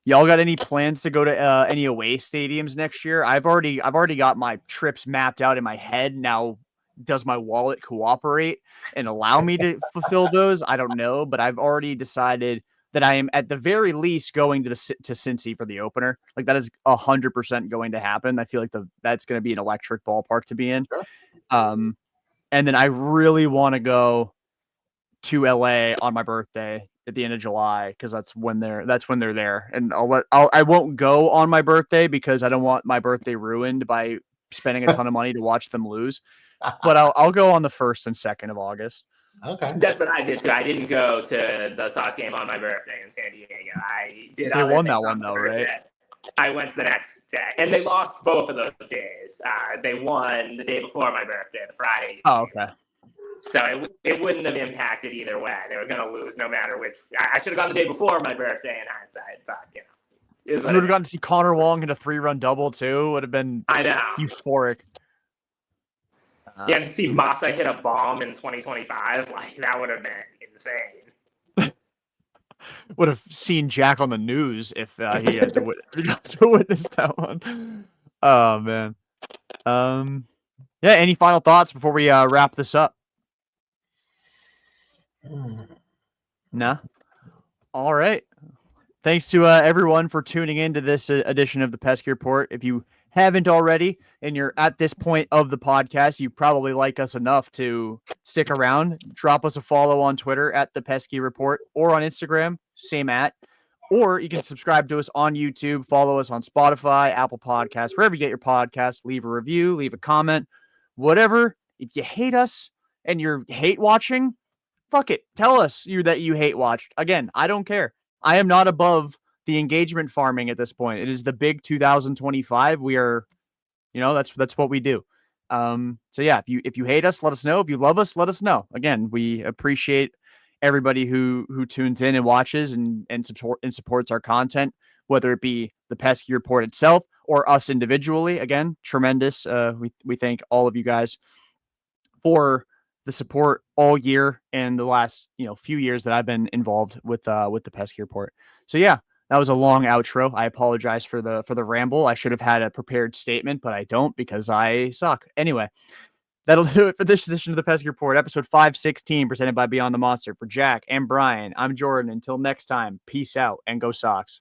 A: got any plans to go to any away stadiums next year? I've already got my trips mapped out in my head. Now, does my wallet cooperate and allow me to fulfill those? I don't know, but I've already decided that I am at the very least going to Cincy for the opener. Like that is 100% going to happen. I feel like that's going to be an electric ballpark to be in.
B: Sure.
A: And then I really want to go to LA on my birthday at the end of July because that's when they're there. And I won't go on my birthday because I don't want my birthday ruined by spending a ton of money to watch them lose. But I'll go on the 1st and 2nd of August.
B: Okay.
C: That's what I did too. I didn't go to the Sox game on my birthday in San Diego. I did.
A: They won that one though, right?
C: I went the next day, and they lost both of those days. They won the day before my birthday, the Friday.
A: Oh, okay.
C: So it wouldn't have impacted either way. They were going to lose no matter which. I should have gone the day before my birthday in hindsight, but
A: we would have gotten to see Connor Wong hit a 3-run double too. Would have been euphoric.
C: Yeah, and to see Massa hit a bomb in 2025, like that would have been insane.
A: Would have seen Jack on the news if he had to witness that one. Oh man. Yeah. Any final thoughts before we wrap this up? No. All right. Thanks to everyone for tuning in to this edition of the Pesky Report. If you haven't already, and you're at this point of the podcast, you probably like us enough to stick around. Drop us a follow on Twitter at the Pesky Report or on Instagram, same at. Or you can subscribe to us on YouTube, follow us on Spotify, Apple Podcasts, wherever you get your podcasts. Leave a review, leave a comment, whatever. If you hate us and you're hate watching, fuck it. Tell us that you hate watched. Again, I don't care. I am not above the engagement farming at this point. It is the big 2025. We are, that's what we do. So yeah, if you hate us, let us know. If you love us, let us know. Again, we appreciate everybody who tunes in and watches and supports our content, whether it be the Pesky Report itself or us individually. Again, tremendous. We thank all of you guys for the support all year and the last few years that I've been involved with the Pesky Report. So yeah. That was a long outro. I apologize for the ramble. I should have had a prepared statement, but I don't because I suck. Anyway, that'll do it for this edition of the Pesky Report, episode 516, presented by Beyond the Monster. For Jack and Brian, I'm Jordan. Until next time, peace out and go Sox.